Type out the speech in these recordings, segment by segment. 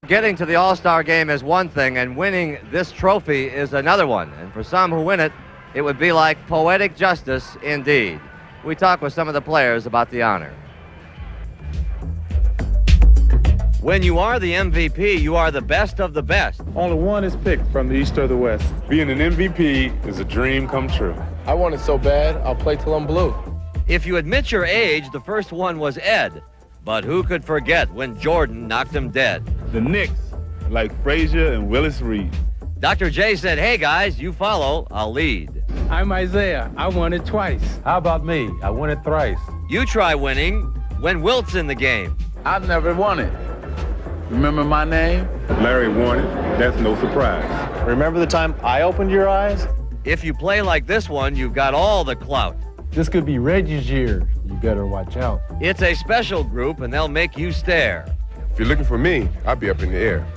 Getting to the All-Star game is one thing, and winning this trophy is another one. And for some who win it, it would be like poetic justice indeed. We talk with some of the players about the honor. When you are the MVP, you are the best of the best. Only one is picked from the East or the West. Being an MVP is a dream come true. I want it so bad, I'll play till I'm blue. If you admit your age, the first one was Ed. But who could forget when Jordan knocked him dead? The Knicks, like Frazier and Willis Reed. Dr. J said, hey guys, you follow, I'll lead. I'm Isaiah. I won it twice. How about me? I won it thrice. You try winning when Wilt's in the game. I've never won it. Remember my name? Larry won it. That's no surprise. Remember the time I opened your eyes? If you play like this one, you've got all the clout. This could be Reggie's year. You better watch out. It's a special group, and they'll make you stare. If you're looking for me, I'll be up in the air.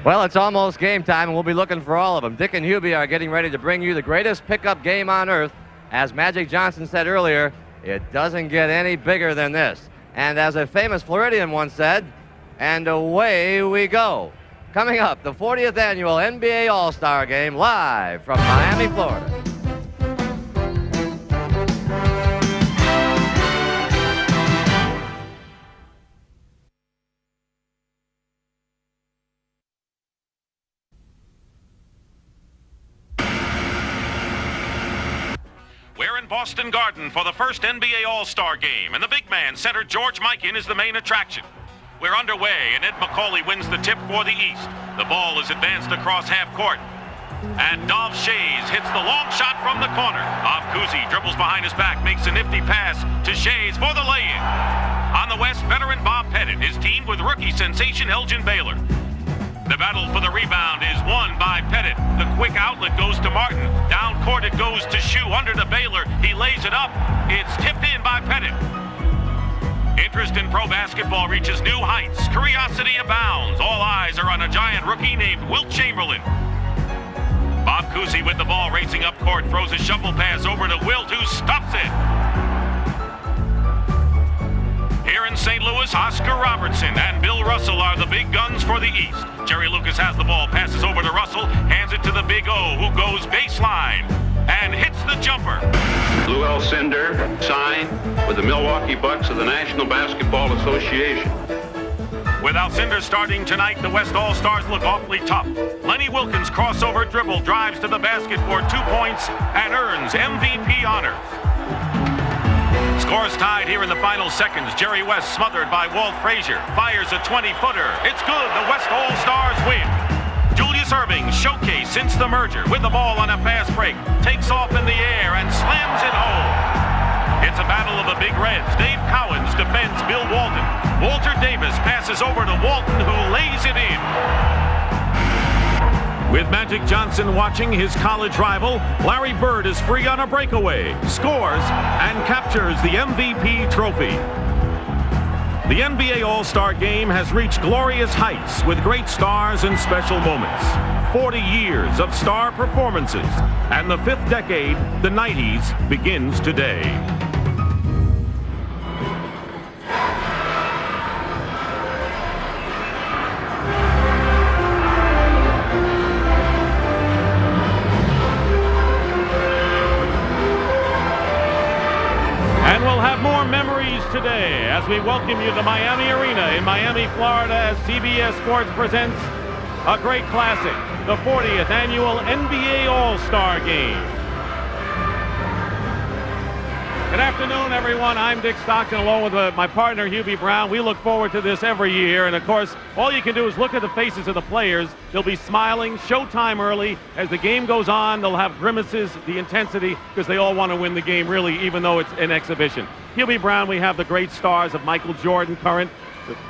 Well, it's almost game time, and we'll be looking for all of them. Dick and Hubie are getting ready to bring you the greatest pickup game on earth. As Magic Johnson said earlier, it doesn't get any bigger than this. And as a famous Floridian once said, and away we go. Coming up, the 40th annual NBA All-Star Game live from Miami, Florida. We're in Boston Garden for the first NBA All-Star Game, and the big man, center George Mikan, is the main attraction. We're underway, and Ed McCauley wins the tip for the East. The ball is advanced across half court. And Dov Shays hits the long shot from the corner. Kuzi dribbles behind his back, makes a nifty pass to Shays for the lay-in. On the West, veteran Bob Pettit is teamed with rookie sensation Elgin Baylor. The battle for the rebound is won by Pettit. The quick outlet goes to Martin. Down court it goes to Shue under to Baylor. He lays it up. It's tipped in by Pettit. Interest in pro basketball reaches new heights. Curiosity abounds. All eyes are on a giant rookie named Wilt Chamberlain. Bob Cousy with the ball racing up court, throws a shuffle pass over to Wilt, who stuffs it. Here in St. Louis, Oscar Robertson and Bill Russell are the big guns for the East. Jerry Lucas has the ball, passes over to Russell, hands it to the Big O, who goes baseline and hits the jumper. Lou Alcindor signed with the Milwaukee Bucks of the National Basketball Association. With Alcindor starting tonight, the West All-Stars look awfully tough. Lenny Wilkins crossover dribble, drives to the basket for 2 points and earns MVP honors. Scores tied here in the final seconds. Jerry West smothered by Walt Frazier. Fires a 20-footer. It's good. The West All-Stars win. Julius Erving, showcase since the merger, with the ball on a fast break, takes off in the air and slams it home. It's a battle of the Big Reds. Dave Cowens defends Bill Walton. Walter Davis passes over to Walton, who lays it in. With Magic Johnson watching his college rival, Larry Bird is free on a breakaway, scores, and captures the MVP trophy. The NBA All-Star Game has reached glorious heights with great stars and special moments. 40 years of star performances, and the fifth decade, the 90s, begins today. And we'll have more memories today as we welcome you to Miami Arena in Miami, Florida, as CBS Sports presents a great classic, the 40th annual NBA All-Star Game. Good afternoon, everyone. I'm Dick Stockton, along with my partner, Hubie Brown. We look forward to this every year, and of course, all you can do is look at the faces of the players. They'll be smiling, showtime early. As the game goes on, they'll have grimaces, the intensity, because they all want to win the game, really, even though it's an exhibition. Hubie Brown, we have the great stars of Michael Jordan, current,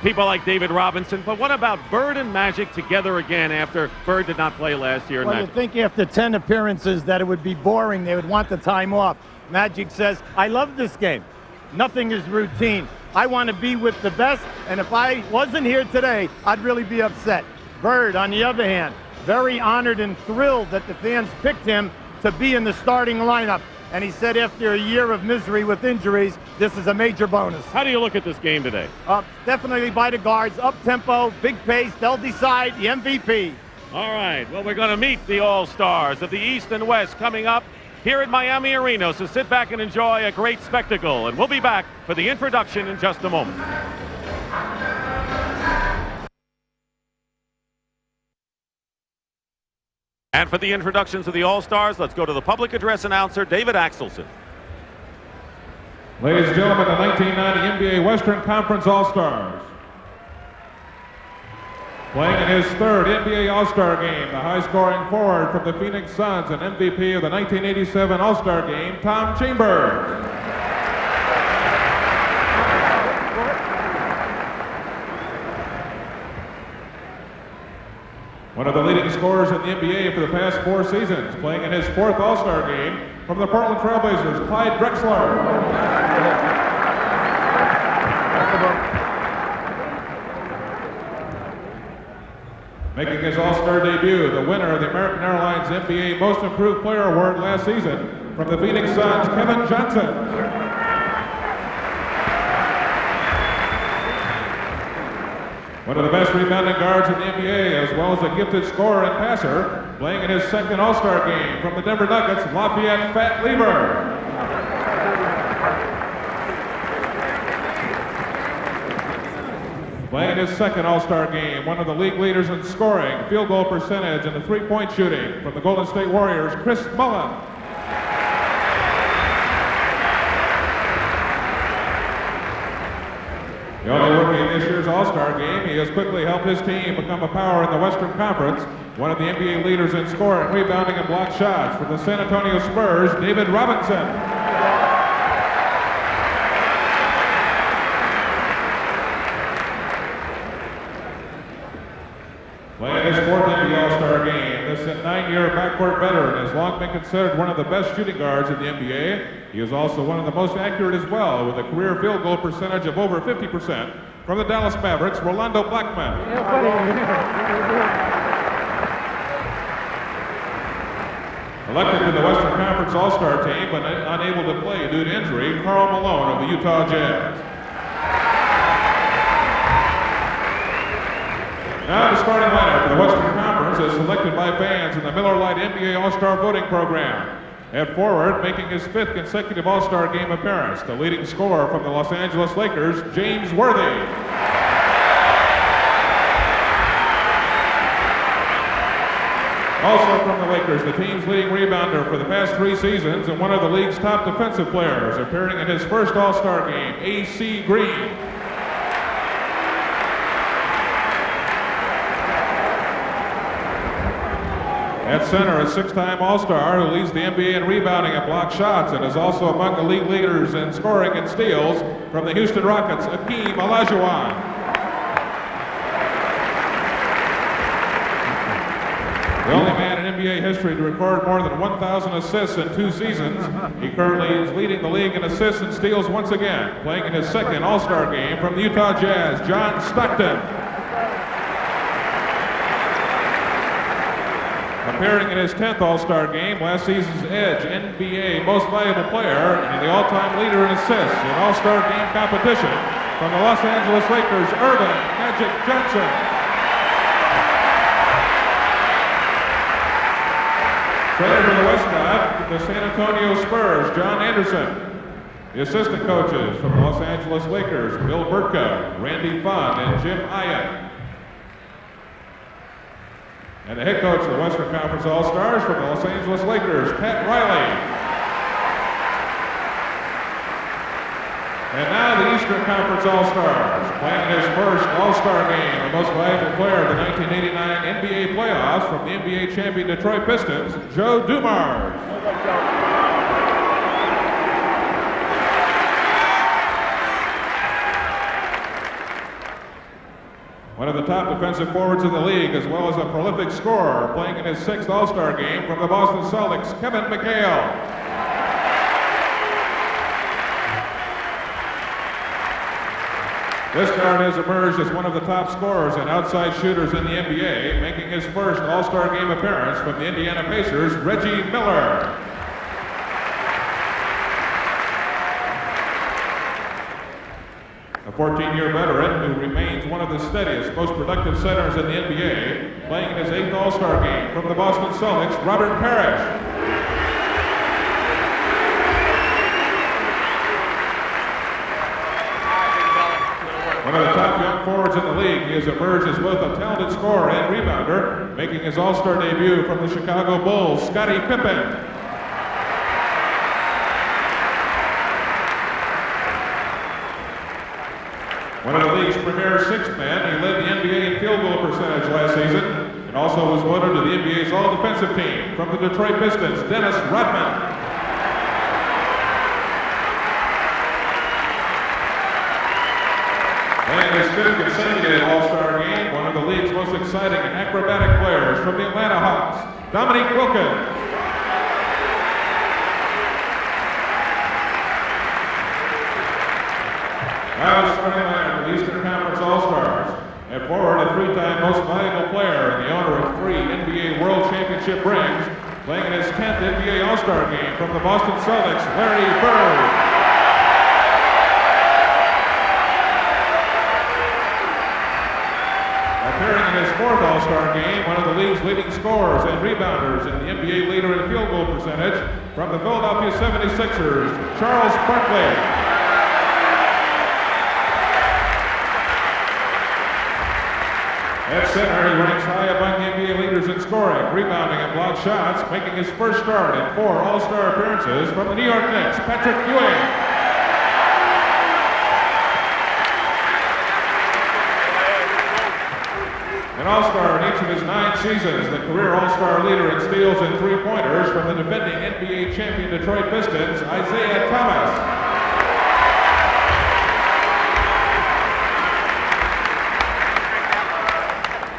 people like David Robinson, but what about Bird and Magic together again after Bird did not play last year? Well, you think after 10 appearances that it would be boring, they would want the time off. Magic says, I love this game. Nothing is routine. I want to be with the best, and if I wasn't here today, I'd really be upset. Bird, on the other hand, very honored and thrilled that the fans picked him to be in the starting lineup. and he said after a year of misery with injuries, this is a major bonus. How do you look at this game today? Definitely by the guards, up-tempo, big pace. They'll decide the MVP. All right, well, we're going to meet the All-Stars of the East and West coming up here at Miami Arena, so sit back and enjoy a great spectacle, and we'll be back for the introduction in just a moment. And for the introductions of the All-Stars, let's go to the public address announcer, David Axelson. Ladies and gentlemen, the 1990 NBA Western Conference All-Stars. Playing in his third NBA All-Star game, the high-scoring forward from the Phoenix Suns and MVP of the 1987 All-Star game, Tom Chambers. One of the leading scorers in the NBA for the past 4 seasons, playing in his fourth All-Star game from the Portland Trailblazers, Clyde Drexler. Making his All-Star debut, the winner of the American Airlines NBA Most Improved Player Award last season from the Phoenix Suns, Kevin Johnson. One of the best rebounding guards in the NBA, as well as a gifted scorer and passer, playing in his second All-Star game from the Denver Nuggets, Lafayette Fat Lever. Playing his second All-Star game, one of the league leaders in scoring, field goal percentage, and the three-point shooting from the Golden State Warriors, Chris Mullin. The only rookie in this year's All-Star game, he has quickly helped his team become a power in the Western Conference. One of the NBA leaders in scoring, rebounding, and block shots for the San Antonio Spurs, David Robinson. Playing his fourth NBA All-Star game, this 9-year backcourt veteran has long been considered one of the best shooting guards in the NBA. He is also one of the most accurate as well, with a career field goal percentage of over 50% from the Dallas Mavericks, Rolando Blackman. Elected to the Western Conference All-Star team, but unable to play due to injury, Karl Malone of the Utah Jazz. Now the starting lineup for the Western Conference is selected by fans in the Miller Lite NBA All-Star voting program. At forward, making his 5th consecutive All-Star game appearance, the leading scorer from the Los Angeles Lakers, James Worthy. Also from the Lakers, the team's leading rebounder for the past 3 seasons and one of the league's top defensive players, appearing in his first All-Star game, A.C. Green. At center, a 6-time All-Star who leads the NBA in rebounding and block shots and is also among the league leaders in scoring and steals from the Houston Rockets, Akeem Olajuwon. The only man in NBA history to record more than 1,000 assists in 2 seasons. He currently is leading the league in assists and steals once again, playing in his second All-Star game from the Utah Jazz, John Stockton. Appearing in his 10th All-Star game, last season's Edge NBA Most Valuable Player and the all-time leader in assists in All-Star game competition from the Los Angeles Lakers, Earvin Magic Johnson. Trainer for the Westcott, the San Antonio Spurs, John Anderson. The assistant coaches from the Los Angeles Lakers, Bill Burtka, Randy Funn, and Jim Ian. And the head coach of the Western Conference All-Stars from the Los Angeles Lakers, Pat Riley. And now the Eastern Conference All-Stars, playing his first All-Star game, the most valuable player of the 1989 NBA playoffs from the NBA champion Detroit Pistons, Joe Dumars. One of the top defensive forwards in the league, as well as a prolific scorer, playing in his 6th All-Star game from the Boston Celtics, Kevin McHale. This guard has emerged as one of the top scorers and outside shooters in the NBA, making his first All-Star game appearance from the Indiana Pacers, Reggie Miller. 14-year veteran who remains one of the steadiest, most productive centers in the NBA, playing in his 8th All-Star game from the Boston Celtics, Robert Parrish. One of the top young forwards in the league, he has emerged as both a talented scorer and rebounder, making his All-Star debut from the Chicago Bulls, Scottie Pippen. One of the league's premier sixth men, he led the NBA in field goal percentage last season and also was voted to the NBA's All-Defensive Team. From the Detroit Pistons, Dennis Rodman. And his 5th consecutive All-Star game, one of the league's most exciting and acrobatic players from the Atlanta Hawks, Dominique Wilkins. Now the starting lineup for the Eastern Conference All-Stars. At forward, a 3-time most valuable player and the owner of 3 NBA World Championship rings, playing in his 10th NBA All-Star game from the Boston Celtics, Larry Bird. Appearing in his 4th All-Star game, one of the league's leading scorers and rebounders and the NBA leader in field goal percentage from the Philadelphia 76ers, Charles Barkley. At center, he ranks high among the NBA leaders in scoring, rebounding, and blocked shots, making his first start in 4 All-Star appearances from the New York Knicks, Patrick Ewing. An All-Star in each of his 9 seasons, the career All-Star leader in steals and three-pointers from the defending NBA champion Detroit Pistons, Isaiah Thomas.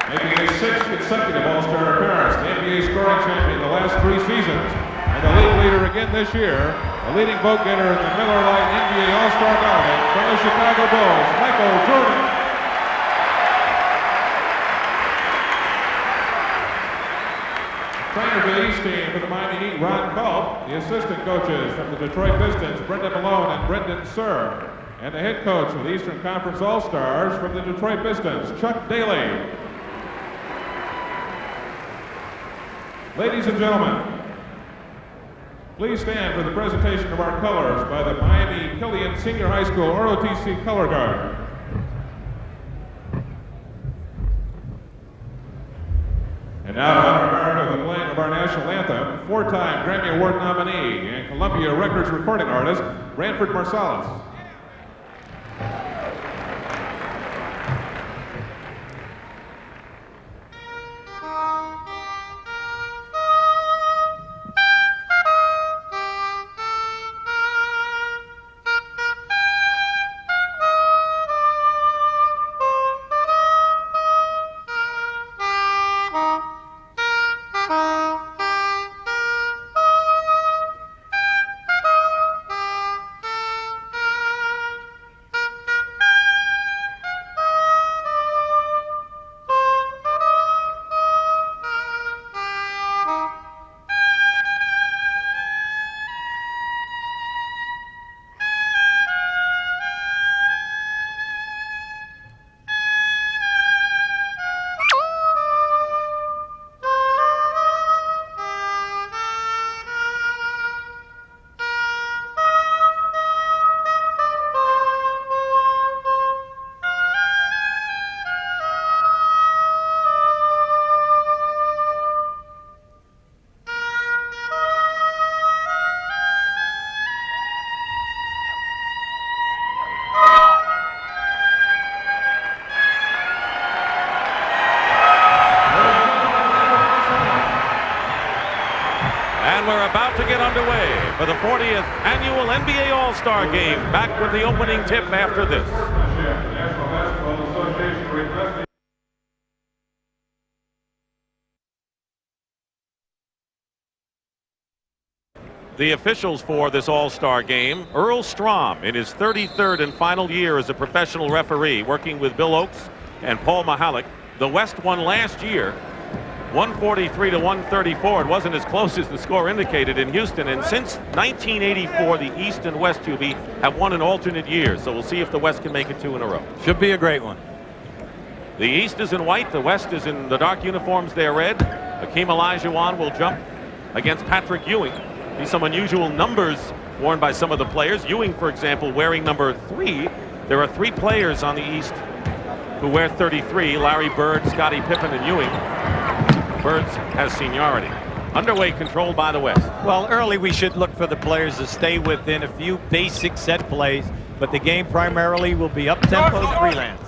Making his 6th consecutive All-Star appearance, the NBA scoring champion the last 3 seasons, and the league leader again this year, the leading vote getter in the Miller Lite NBA All-Star Ballot from the Chicago Bulls, Michael Jordan. Trainer for the East team for the Miami Heat, Ron Culp. The assistant coaches from the Detroit Pistons, Brendan Malone and Brendan Surr. And the head coach for the Eastern Conference All-Stars from the Detroit Pistons, Chuck Daly. Ladies and gentlemen, please stand for the presentation of our colors by the Miami Killian Senior High School ROTC Color Guard. And now to honor America with the playing of our national anthem, 4-time Grammy Award nominee and Columbia Records recording artist, Branford Marsalis. Underway for the 40th annual NBA All-Star Game. Back with the opening tip after this. The officials for this All-Star Game, Earl Strom in his 33rd and final year as a professional referee, working with Bill Oakes and Paul Mahalik. The West won last year, 143 to 134. It wasn't as close as the score indicated in Houston. And since 1984, the East and West, Hubie, have won in alternate years. So we'll see if the West can make it 2 in a row. Should be a great one. The East is in white. The West is in the dark uniforms. They're red. Hakeem Olajuwon will jump against Patrick Ewing. These some unusual numbers worn by some of the players. Ewing, for example, wearing number 3. There are 3 players on the East who wear 33. Larry Bird, Scottie Pippen, and Ewing. Bird has seniority. Underway controlled by the West. Well, early we should look for the players to stay within a few basic set plays, but the game primarily will be up-tempo freelance.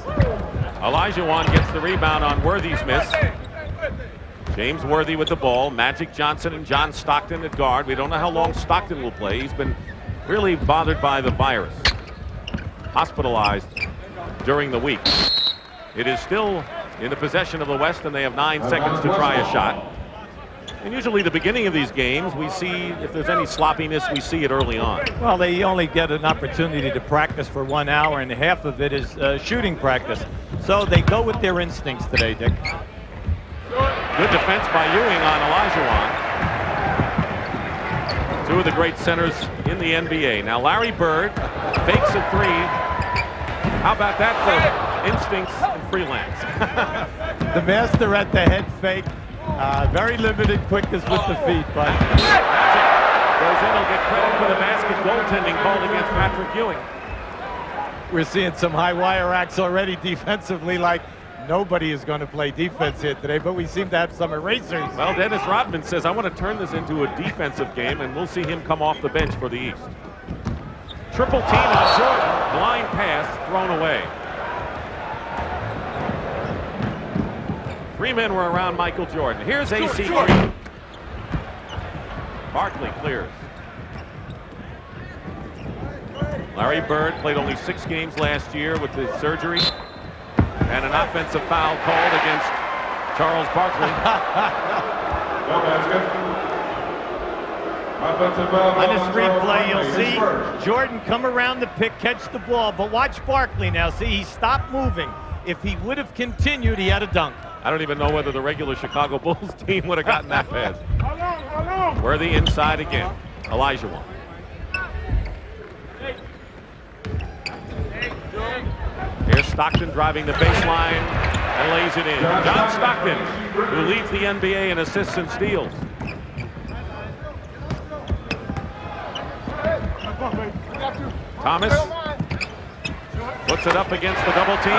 Olajuwon gets the rebound on Worthy's miss. James Worthy with the ball. Magic Johnson and John Stockton at guard. We don't know how long Stockton will play. He's been really bothered by the virus. Hospitalized during the week. It is still in the possession of the West, and they have 9 seconds to try a shot. And usually the beginning of these games, we see if there's any sloppiness, we see it early on. Well, they only get an opportunity to practice for 1 hour, and half of it is shooting practice. So they go with their instincts today, Dick. Good defense by Ewing on Olajuwon. 2 of the great centers in the NBA. Now Larry Bird fakes a 3. How about that for instincts and freelance? The master at the head fake. Very limited quickness with the feet, but goes in. He'll get credit for the basket goaltending called against Patrick Ewing. We're seeing some high wire acts already defensively, like nobody is going to play defense here today, but we seem to have some erasers. Well, Dennis Rodman says, I want to turn this into a defensive game, and we'll see him come off the bench for the East. Triple team on Jordan. Blind pass thrown away. 3 men were around Michael Jordan. Here's A.C. Green. Barkley clears. Larry Bird played only 6 games last year with the surgery. And an offensive foul called against Charles Barkley. On this replay, you'll see Jordan come around the pick, catch the ball, but watch Barkley now. See, he stopped moving. If he would have continued, he had a dunk. I don't even know whether the regular Chicago Bulls team would have gotten that pass. Worthy inside again. Olajuwon. Here's Stockton driving the baseline and lays it in. John Stockton, who leads the NBA in assists and steals. Thomas puts it up against the double team. 2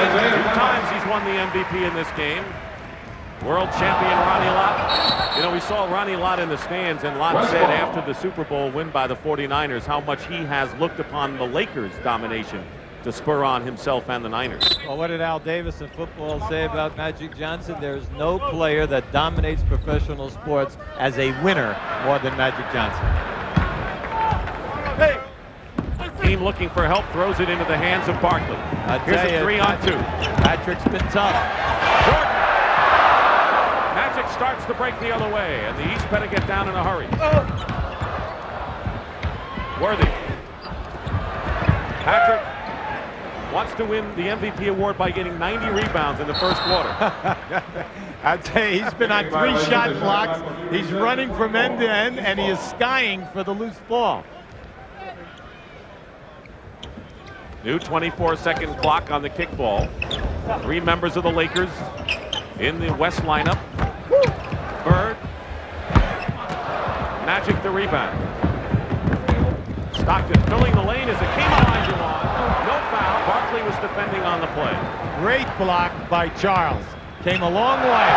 times he's won the MVP in this game. World champion Ronnie Lott. You know, we saw Ronnie Lott in the stands, and Lott said after the Super Bowl win by the 49ers how much he has looked upon the Lakers' domination to spur on himself and the Niners. Well, what did Al Davis in football say about Magic Johnson? There's no player that dominates professional sports as a winner more than Magic Johnson. Hey. Team looking for help, throws it into the hands of Barkley. Here's a 3-on-2. Patrick's been tough. Jordan. Magic starts to break the other way, and the East better get down in a hurry. Worthy. Patrick wants to win the MVP award by getting 90 rebounds in the first quarter. I'd say he's been on 3 shot blocks. He's running from end to end, and he is skying for the loose ball. New 24-second clock on the kickball. 3 members of the Lakers in the West lineup. Bird. Magic the rebound. Stockton filling the lane is Hakeem Olajuwon. No foul. Barkley was defending on the play. Great block by Charles. Came a long way.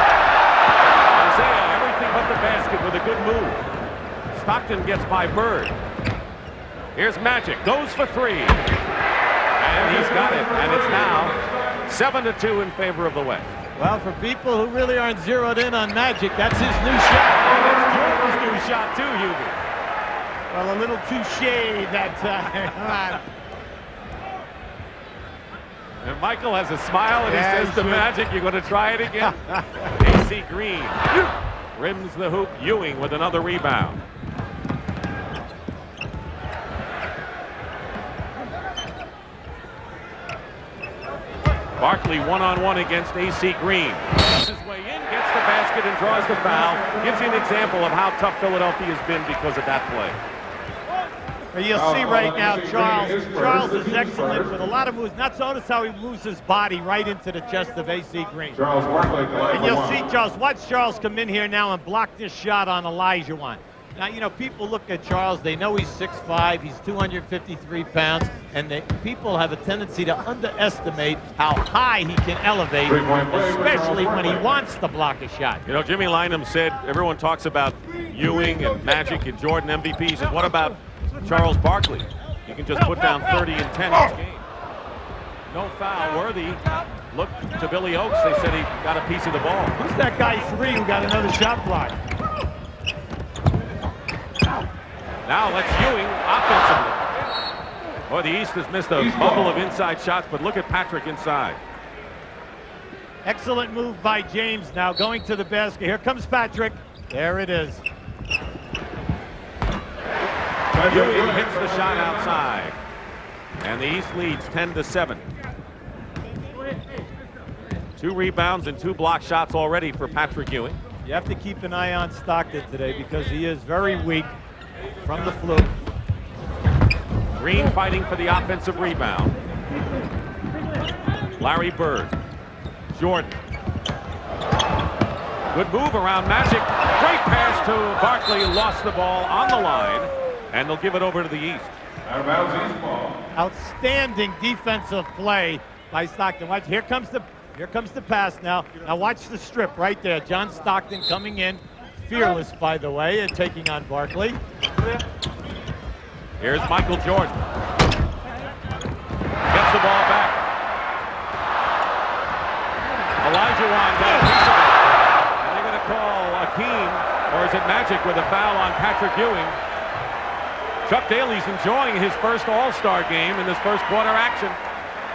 Isaiah, everything but the basket with a good move. Stockton gets by Bird. Here's Magic. Goes for 3. And he's got it. And it's now 7-2 in favor of the West. Well, for people who really aren't zeroed in on Magic, that's his new shot. That's Jordan's new shot too, Hubie. Well, a little touche that time. And Michael has a smile and he says to Magic, you're going to try it again? A.C. Green rims the hoop. Ewing with another rebound. Barkley one-on-one against A.C. Green. Gets his way in, gets the basket and draws the foul. Gives you an example of how tough Philadelphia has been because of that play. You'll see right now Charles. Charles is excellent with a lot of moves. Notice how he moves his body right into the chest of AC Green. And you'll see Charles. Watch Charles come in here now and block this shot on Olajuwon. Now, you know, people look at Charles. They know he's 6'5", he's 253 pounds, and people have a tendency to underestimate how high he can elevate, especially when he wants to block a shot. You know, Jimmy Lynam said, everyone talks about Ewing and Magic and Jordan MVP. He said, what about Charles Barkley? He can just put down 30 and 10 each game. No foul. Worthy looked to Billy Oakes. They said he got a piece of the ball. Who's that guy 3 who got another shot block? Now let's Ewing offensively. Boy, the East has missed a bundle of inside shots, but look at Patrick inside. Excellent move by James now going to the basket. Here comes Patrick. There it is. Ewing hits the shot outside. And the East leads 10-7. 2 rebounds and 2 block shots already for Patrick Ewing. You have to keep an eye on Stockton today because he is very weak from the fluke. Green fighting for the offensive rebound. Larry Bird. Jordan. Good move around Magic. Great pass to Barkley. Lost the ball on the line. And they'll give it over to the East. Outstanding defensive play by Stockton. Watch, here comes the pass now. Now watch the strip right there. John Stockton coming in. Fearless, by the way, and taking on Barkley. Here's Michael Jordan. Gets the ball back. Olajuwon got a piece of it. And they're going to call Akeem, or is it Magic, with a foul on Patrick Ewing. Chuck Daly's enjoying his first All-Star game in this first quarter action.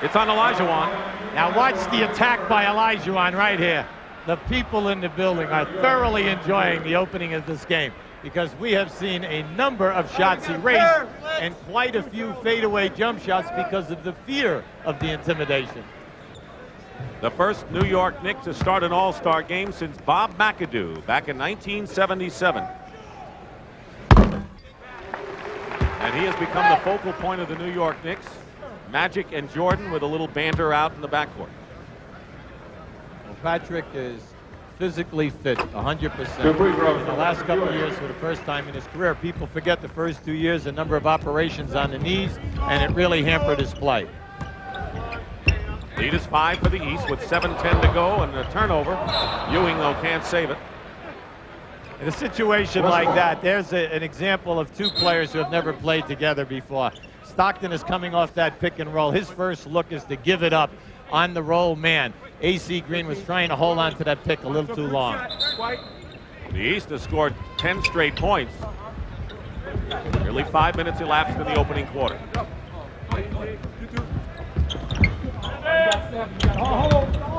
It's on Olajuwon. Now watch the attack by Olajuwon right here. The people in the building are thoroughly enjoying the opening of this game because we have seen a number of shots erased and quite a few fadeaway jump shots because of the fear of the intimidation. The first New York Knicks to start an All-Star game since Bob McAdoo back in 1977. And he has become the focal point of the New York Knicks. Magic and Jordan with a little banter out in the backcourt. Patrick is physically fit 100%. In the last couple of years, for the first time in his career, people forget the first 2 years, a number of operations on the knees, and it really hampered his play. Lead is 5 for the East with 7:10 to go and a turnover. Ewing, though, can't save it. In a situation like that, there's an example of 2 players who have never played together before. Stockton is coming off that pick and roll. His first look is to give it up on the roll man. AC Green was trying to hold on to that pick a little too long. The East has scored 10 straight points. Nearly 5 minutes elapsed in the opening quarter.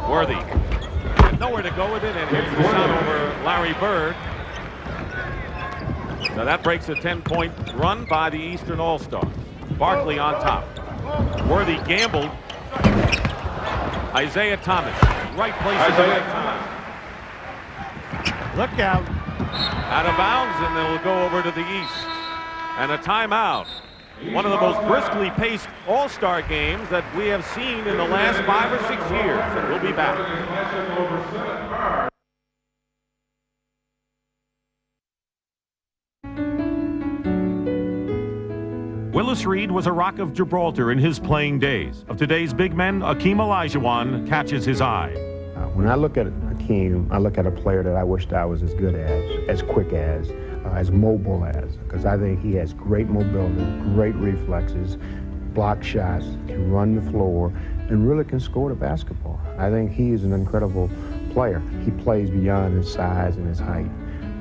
Worthy had nowhere to go with it and hits the shot over Larry Bird. So that breaks a 10-point run by the Eastern All-Stars. Barkley on top. Worthy gambled. Isaiah Thomas, right place at the right time. Look out. Out of bounds, and they'll go over to the East. And a timeout. One of the most briskly paced All-Star games that we have seen in the last 5 or 6 years. And we'll be back. Willis Reed was a Rock of Gibraltar in his playing days. Of today's big men, Akeem Olajuwon catches his eye. When I look at Akeem, I look at a player that I wished I was as good as quick as mobile as, because I think he has great mobility, great reflexes, block shots, can run the floor, and really can score the basketball. I think he is an incredible player. He plays beyond his size and his height,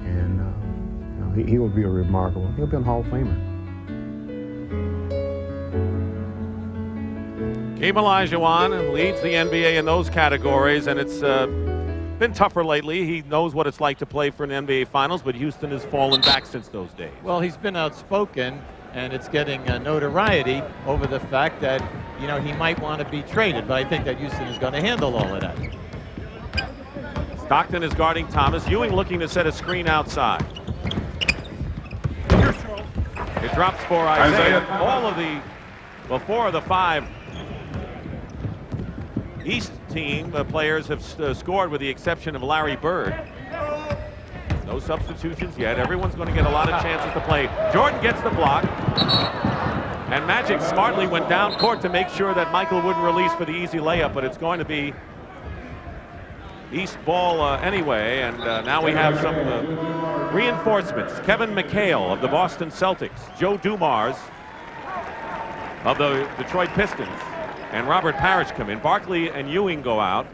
and he will be a remarkable, he'll be a Hall of Famer. Akeem Olajuwon leads the NBA in those categories, and it's been tougher lately. He knows what it's like to play for an NBA Finals, but Houston has fallen back since those days. Well, he's been outspoken, and it's getting notoriety over the fact that, you know, he might want to be traded, but I think that Houston is going to handle all of that. Stockton is guarding Thomas. Ewing looking to set a screen outside. It drops for Isaiah. Four of the 5 East team players have scored with the exception of Larry Bird. No substitutions yet. Everyone's going to get a lot of chances to play. Jordan gets the block. And Magic smartly went down court to make sure that Michael wouldn't release for the easy layup, but it's going to be East ball anyway. And now we have some reinforcements. Kevin McHale of the Boston Celtics, Joe Dumars of the Detroit Pistons, and Robert Parrish come in. Barkley and Ewing go out,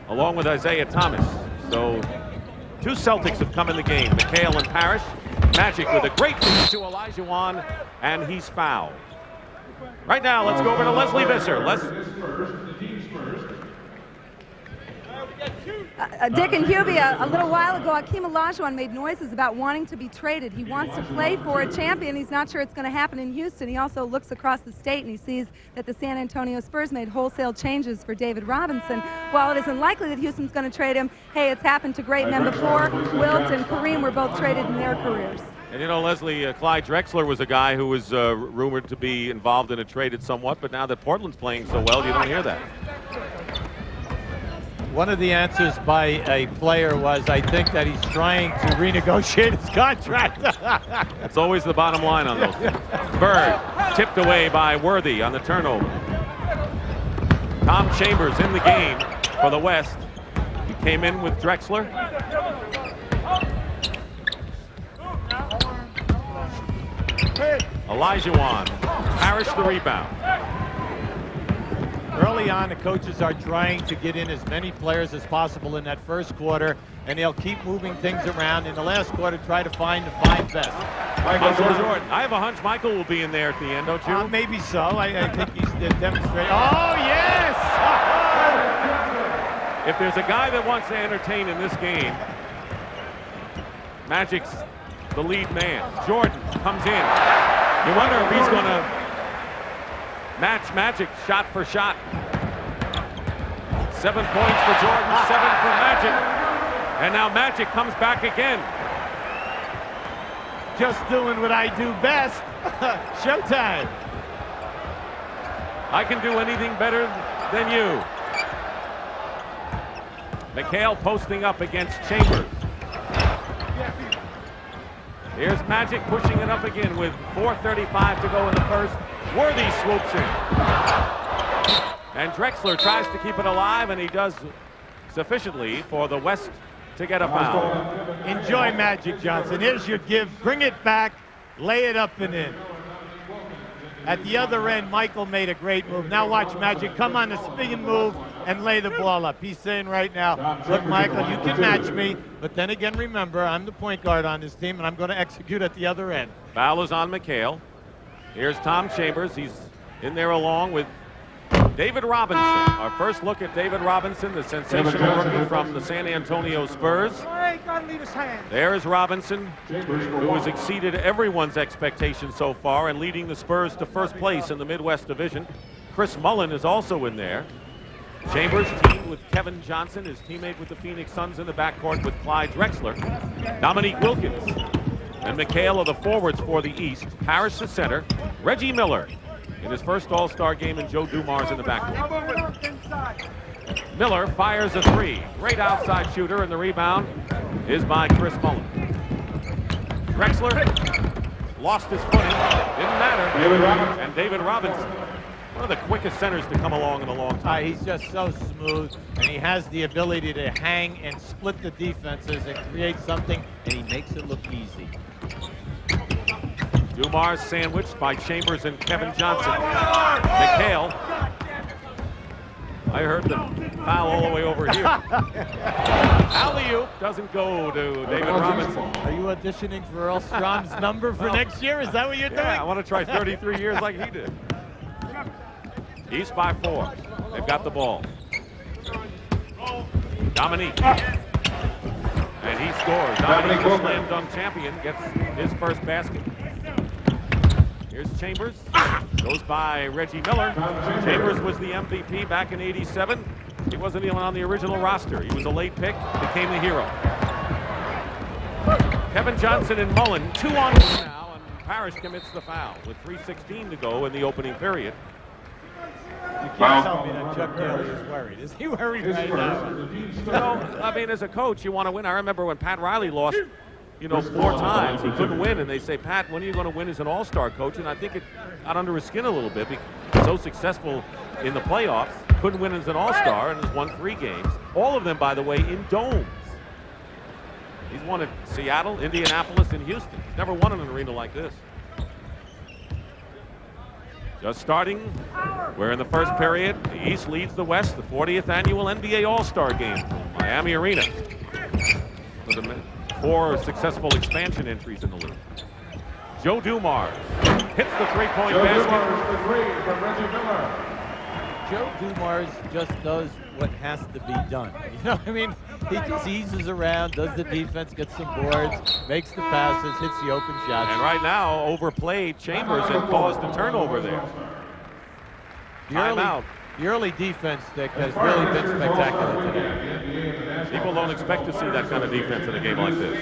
along with Isaiah Thomas. So 2 Celtics have come in the game, McHale and Parrish. Magic with a great finish to Olajuwon, and he's fouled. Right now, let's go over to Leslie Visser. Dick and Hubie, a little while ago, Hakeem Olajuwon made noises about wanting to be traded. He wants to play for a champion. He's not sure it's going to happen in Houston. He also looks across the state and he sees that the San Antonio Spurs made wholesale changes for David Robinson. While it isn't likely that Houston's going to trade him, hey, it's happened to great men before. Wilt and Kareem were both traded in their careers. And you know, Leslie, Clyde Drexler was a guy who was rumored to be involved in a trade somewhat, but now that Portland's playing so well, you don't hear that. One of the answers by a player was, I think that he's trying to renegotiate his contract. That's always the bottom line on those things. Bird tipped away by Worthy on the turnover. Tom Chambers in the game for the West. He came in with Drexler. Olajuwon, Parrish the rebound. Early on, the coaches are trying to get in as many players as possible in that first quarter, and they'll keep moving things around. In the last quarter, try to find the 5 best. Michael Jordan. I have a hunch Michael will be in there at the end, don't you? Maybe so. I think he's demonstrating. Oh, yes! If there's a guy that wants to entertain in this game, Magic's the lead man. Jordan comes in. You wonder if he's going to match Magic shot for shot. 7 points for Jordan, 7 for Magic. And now Magic comes back again. Just doing what I do best. Showtime. I can do anything better than you. McHale posting up against Chambers. Here's Magic pushing it up again with 4:35 to go in the first. Worthy swoops in. And Drexler tries to keep it alive, and he does sufficiently for the West to get a foul. Enjoy Magic Johnson. Here's your give. Bring it back. Lay it up and in. At the other end, Michael made a great move. Now watch Magic come on the spin move and lay the ball up. He's saying right now, look, Michael, you can match me, but then again, remember, I'm the point guard on this team, and I'm going to execute at the other end. Foul is on McHale. Here's Tom Chambers. He's in there along with David Robinson. Our first look at David Robinson, the sensational rookie from the San Antonio Spurs. There is Robinson, who has exceeded everyone's expectations so far and leading the Spurs to first place in the Midwest Division. Chris Mullin is also in there. Chambers teamed with Kevin Johnson, his teammate with the Phoenix Suns in the backcourt with Clyde Drexler. Dominique Wilkins and McHale are the forwards for the East. Parrish the center. Reggie Miller in his first All-Star game, and Joe Dumars in the backcourt. Miller fires a 3. Great outside shooter, and the rebound is by Chris Mullin. Drexler lost his footing. Didn't matter. And David Robinson, one of the quickest centers to come along in a long time. He's just so smooth, and he has the ability to hang and split the defenses and create something, and he makes it look easy. Dumars sandwiched by Chambers and Kevin Johnson. McHale. I heard the foul all the way over here. Alley-oop doesn't go to David Robinson. Are you auditioning for Earl Strom's number for next year? Is that what you're doing? I want to try 33 years like he did. East by 4. They've got the ball. Dominique. And he scores. Dominique, the slam dunk champion, gets his first basket. Here's Chambers. Goes by Reggie Miller. Chambers was the MVP back in '87. He wasn't even on the original roster. He was a late pick, became the hero. Kevin Johnson and Mullen, 2 on 1 now, and Parrish commits the foul with 3:16 to go in the opening period. You can't tell me that Chuck Daly is worried. Is he worried right now? You know, I mean, as a coach, you want to win. I remember when Pat Riley lost, 4 times. He couldn't win, and they say, Pat, when are you going to win as an all-star coach? And I think it got under his skin a little bit because he was so successful in the playoffs. Couldn't win as an all-star and has won 3 games. All of them, by the way, in domes. He's won at Seattle, Indianapolis, and Houston. He's never won in an arena like this. Just starting, we're in the first period. The East leads the West, the 40th annual NBA All-Star Game from Miami Arena. For the 4 successful expansion entries in the league. Joe Dumars hits the 3-point basket. Joe Dumars just does what has to be done. You know what I mean? He just eases around, does the defense, gets some boards, makes the passes, hits the open shots. And right now, overplayed Chambers and caused a turnover there. Timeout. The early defense, Dick, has really been spectacular today. People don't expect to see that kind of defense in a game like this.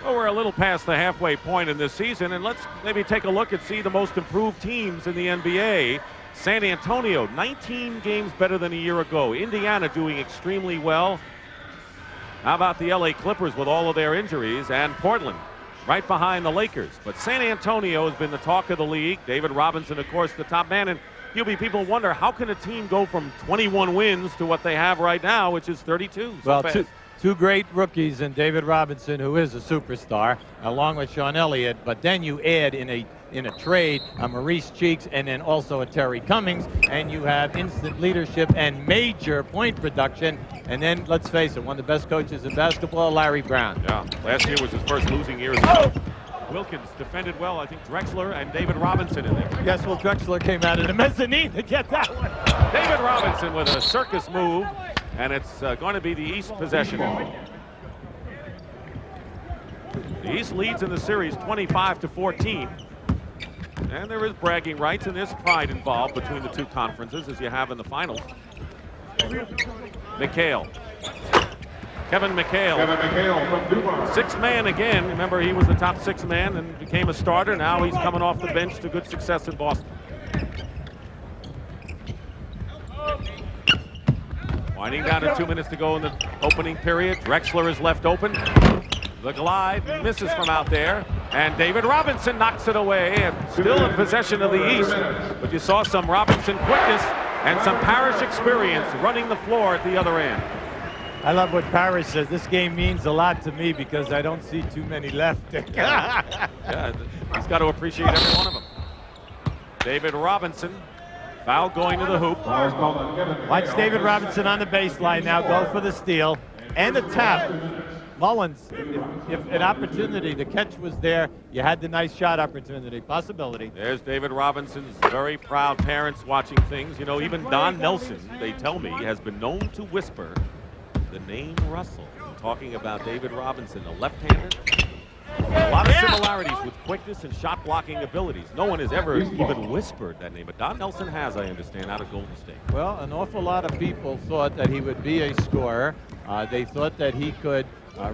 Well, we're a little past the halfway point in this season, and let's maybe take a look and see the most improved teams in the NBA. San Antonio, 19 games better than a year ago. Indiana doing extremely well. How about the LA Clippers with all of their injuries? And Portland right behind the Lakers. But San Antonio has been the talk of the league. David Robinson, of course, the top man. And people wonder, how can a team go from 21 wins to what they have right now, which is 32? Well, two great rookies in David Robinson, who is a superstar, along with Sean Elliott. But then you add in a trade a Maurice Cheeks and then also a Terry Cummings, and you have instant leadership and major point production. And then, let's face it, one of the best coaches in basketball, Larry Brown. Yeah, last year was his first losing year as well. Wilkins defended well. I think Drexler and David Robinson in there. Yes, well, Drexler came out of the mezzanine to get that one. David Robinson with a circus move, and it's going to be the East possession. The East leads in the series 25-14. And there is bragging rights and there's pride involved between the 2 conferences, as you have in the finals. McHale. Kevin McHale. 6-man again. Remember, he was the top 6-man and became a starter. Now he's coming off the bench to good success in Boston. Winding down to 2 minutes to go in the opening period. Drexler is left open. The glide misses from out there. And David Robinson knocks it away, and still in possession of the East. But you saw some Robinson quickness and some Parrish experience running the floor at the other end. I love what Parrish says. This game means a lot to me because I don't see too many left. Yeah, he's got to appreciate every one of them. David Robinson, foul going to the hoop. Watch David Robinson on the baseline now, go for the steal and the tap. Mullins, if an opportunity, the catch was there, you had the nice shot opportunity, possibility. There's David Robinson's very proud parents watching things. You know, even Don Nelson, they tell me, has been known to whisper the name Russell, talking about David Robinson, the left-hander. A lot of similarities with quickness and shot-blocking abilities. No one has ever even whispered that name, but Don Nelson has, I understand, out of Golden State. Well, an awful lot of people thought that he would be a scorer. They thought that he could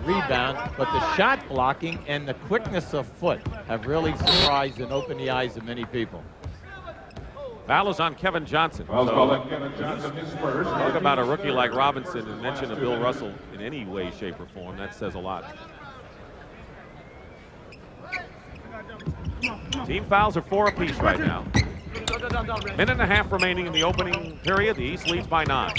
rebound, but the shot blocking and the quickness of foot have really surprised and opened the eyes of many people. Foul is on Kevin Johnson. So, talk about a rookie like Robinson and mention of Bill Russell in any way, shape, or form. That says a lot. Team fouls are 4 apiece right now. Minute and a half remaining in the opening period. The East leads by 9.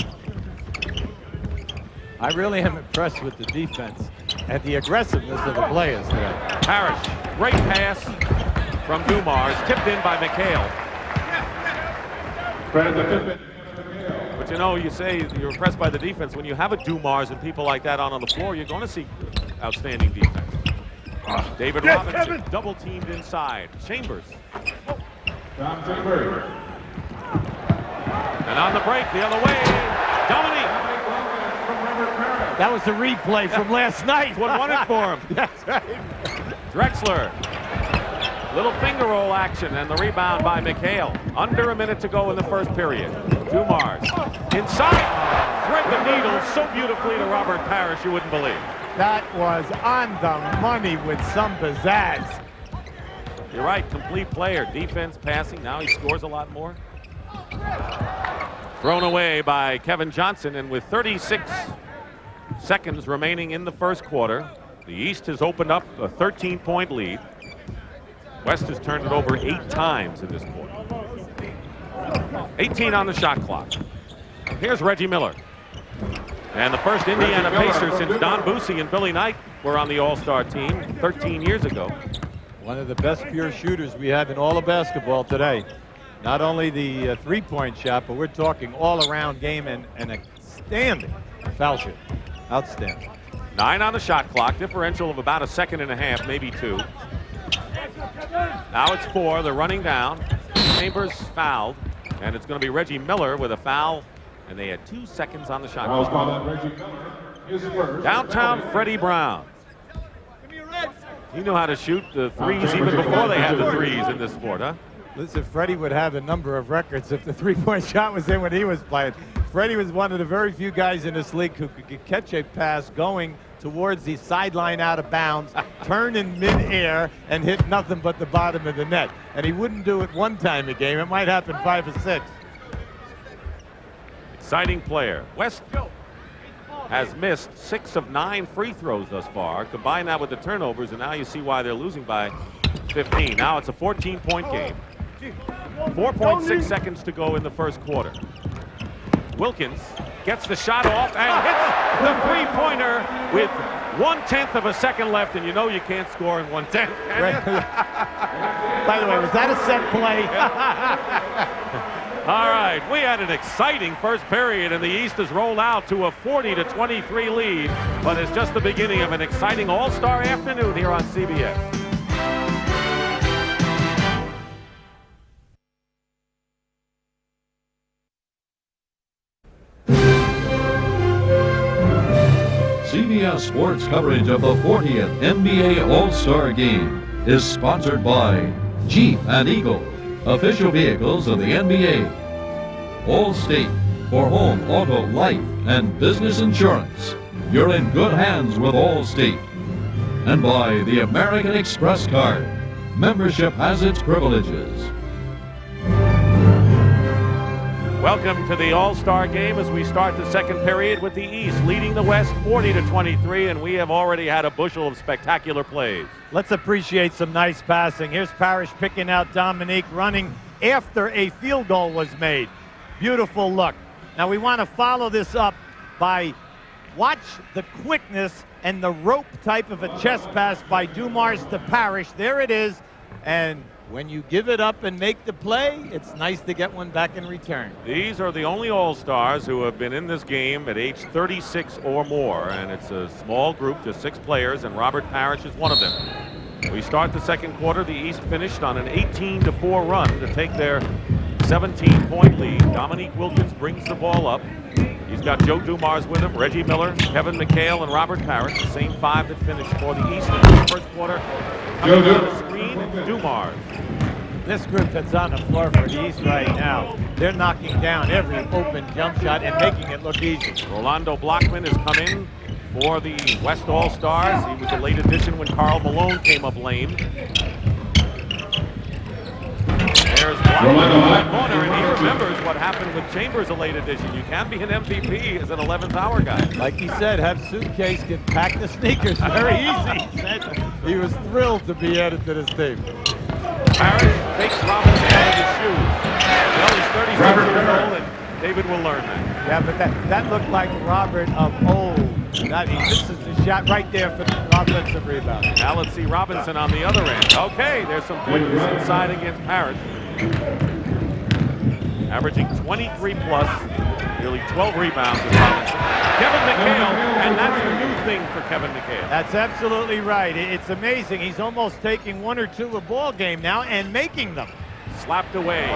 I really am impressed with the defense and the aggressiveness of the players today. Parrish, great pass from Dumars, tipped in by McHale. But you know, you say you're impressed by the defense. When you have a Dumars and people like that on the floor, you're going to see outstanding defense. David Robinson, double teamed inside. Chambers. And on the break, the other way, Dominique. That was a replay from last night. What won it for him. That's right. Drexler. Little finger roll action and the rebound by McHale. Under a minute to go in the first period. Dumars inside. Thread the needle so beautifully to Robert Parrish you wouldn't believe. That was on the money with some pizzazz. You're right, complete player. Defense, passing, now he scores a lot more. Thrown away by Kevin Johnson, and with 36 seconds remaining in the first quarter, the East has opened up a 13-point lead. West has turned it over 8 times in this quarter. 18 on the shot clock. Here's Reggie Miller. And the first Indiana Pacer since Don Busey and Billy Knight were on the All-Star team 13 years ago. One of the best pure shooters we have in all of basketball today. Not only the three-point shot, but we're talking all-around game and outstanding foul shoot. Outstanding. 9 on the shot clock, differential of about a second and a half, maybe 2. Now it's 4, they're running down. Chambers fouled, and it's going to be Reggie Miller with a foul, and they had 2 seconds on the shot clock. Downtown Freddie Brown. He knew how to shoot the threes even before they had the threes in this sport, huh? Listen, Freddie would have a number of records if the three-point shot was in when he was playing. Freddie was one of the very few guys in this league who could catch a pass going towards the sideline out of bounds, turn in midair, and hit nothing but the bottom of the net. And he wouldn't do it one time a game. It might happen 5 or 6. Exciting player. West has missed 6 of 9 free throws thus far. Combine that with the turnovers, and now you see why they're losing by 15. Now it's a 14-point game. 4.6 seconds to go in the first quarter. Wilkins gets the shot off and hits the three-pointer with 1/10 of a second left, and you know you can't score in 1/10. By the way, was that a set play? All right, we had an exciting first period, and the East has rolled out to a 40-23 lead, but it's just the beginning of an exciting all-star afternoon here on CBS. CBS Sports coverage of the 40th NBA All-Star Game is sponsored by Jeep and Eagle, official vehicles of the NBA. Allstate, for home, auto, life, and business insurance. You're in good hands with Allstate. And by the American Express card. Membership has its privileges. Welcome to the All-Star Game as we start the second period with the East leading the West 40-23, and we have already had a bushel of spectacular plays. Let's appreciate some nice passing. Here's Parrish picking out Dominique, running after a field goal was made. Beautiful look. Now we want to follow this up by watch the quickness and the rope type of a chest pass by Dumars to Parrish. There it is. And when you give it up and make the play, it's nice to get one back in return. These are the only All-Stars who have been in this game at age 36 or more, and it's a small group, just 6 players, and Robert Parrish is one of them. We start the second quarter. The East finished on an 18-4 run to take their 17-point lead. Dominique Wilkins brings the ball up. He's got Joe Dumars with him, Reggie Miller, Kevin McHale, and Robert Parrish, the same 5 that finished for the East in the first quarter. Coming on the screen, Dumars. This group that's on the floor for the East right now, they're knocking down every open jump shot and making it look easy. Rolando Blockman has come in for the West All-Stars. He was a late addition when Karl Malone came up lame. There's Blockman in the corner, and he remembers what happened with Chambers, a late addition. You can be an MVP as an 11th hour guy. Like he said, have suitcase, can pack the sneakers very easy. He said he was thrilled to be added to this team. Parrish takes Robinson out of his shoes. Well, he's 36 years old, and David will learn that. Yeah, but that looked like Robert of old. This is the shot right there for the offensive rebound. Now let's see Robinson on the other end. Okay, there's some quickness inside against Parrish. Averaging 23+, nearly 12 rebounds with Robinson. Kevin McHale, and that's a new thing for Kevin McHale. That's absolutely right. It's amazing. He's almost taking 1 or 2 a ball game now and making them. Slapped away.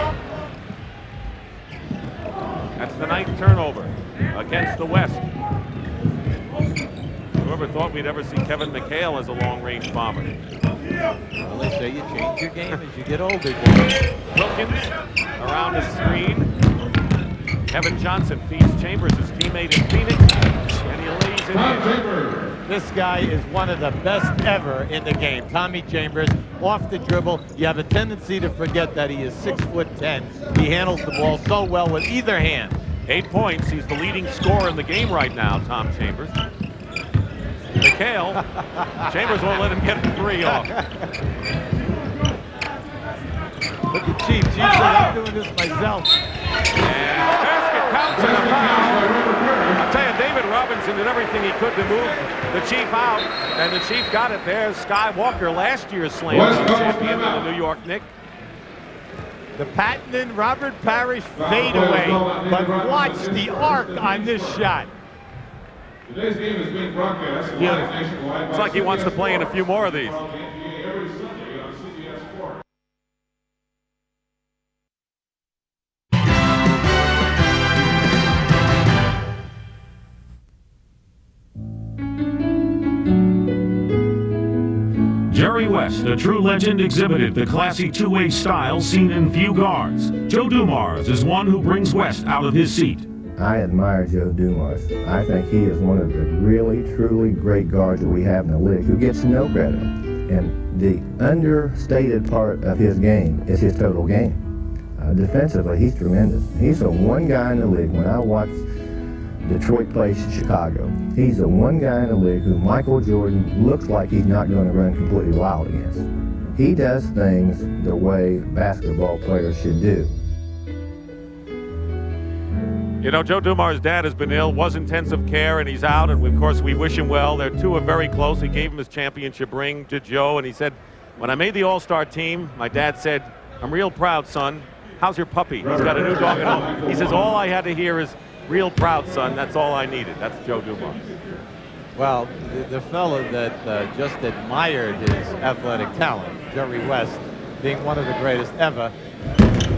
That's the 9th turnover against the West. Whoever thought we'd ever see Kevin McHale as a long-range bomber. Well, they say you change your game as you get older, Jim. Wilkins around the screen. Kevin Johnson feeds Chambers, his teammate in Phoenix, and he lays it in. This guy is one of the best ever in the game. Tommy Chambers, off the dribble. You have a tendency to forget that he is 6'10". He handles the ball so well with either hand. 8 points. He's the leading scorer in the game right now, Tom Chambers. McHale. Chambers won't let him get a 3 off. Look at Chief. Chief said, I'm doing this myself. And the basket counts and a foul. I'll tell you, David Robinson did everything he could to move the Chief out, and the Chief got it. There's Sky Walker, last year's slam dunk champion of the New York Knicks. The Patenton Robert Parrish fadeaway, but watch the arc on this shot. Today's game is being broadcast live nationwide. Looks like he wants to play in a few more of these. Every Sunday on CBS Sports. Jerry West, a true legend, exhibited the classy two-way style seen in few guards. Joe Dumars is one who brings West out of his seat. I admire Joe Dumars. I think he is one of the really, truly great guards that we have in the league who gets no credit. And the understated part of his game is his total game. Defensively, he's tremendous. He's the one guy in the league, when I watch Detroit plays Chicago, he's the one guy in the league who Michael Jordan looks like he's not going to run completely wild against. He does things the way basketball players should do. You know, Joe Dumars' dad has been ill, was intensive care, and he's out, and of course we wish him well. Their two are very close. He gave him his championship ring to Joe, and he said, when I made the All-Star team, my dad said, I'm real proud, son. How's your puppy? He's got a new dog at home. He says, all I had to hear is, real proud, son. That's all I needed. That's Joe Dumars. Well, the fellow that just admired his athletic talent, Jerry West, being one of the greatest ever,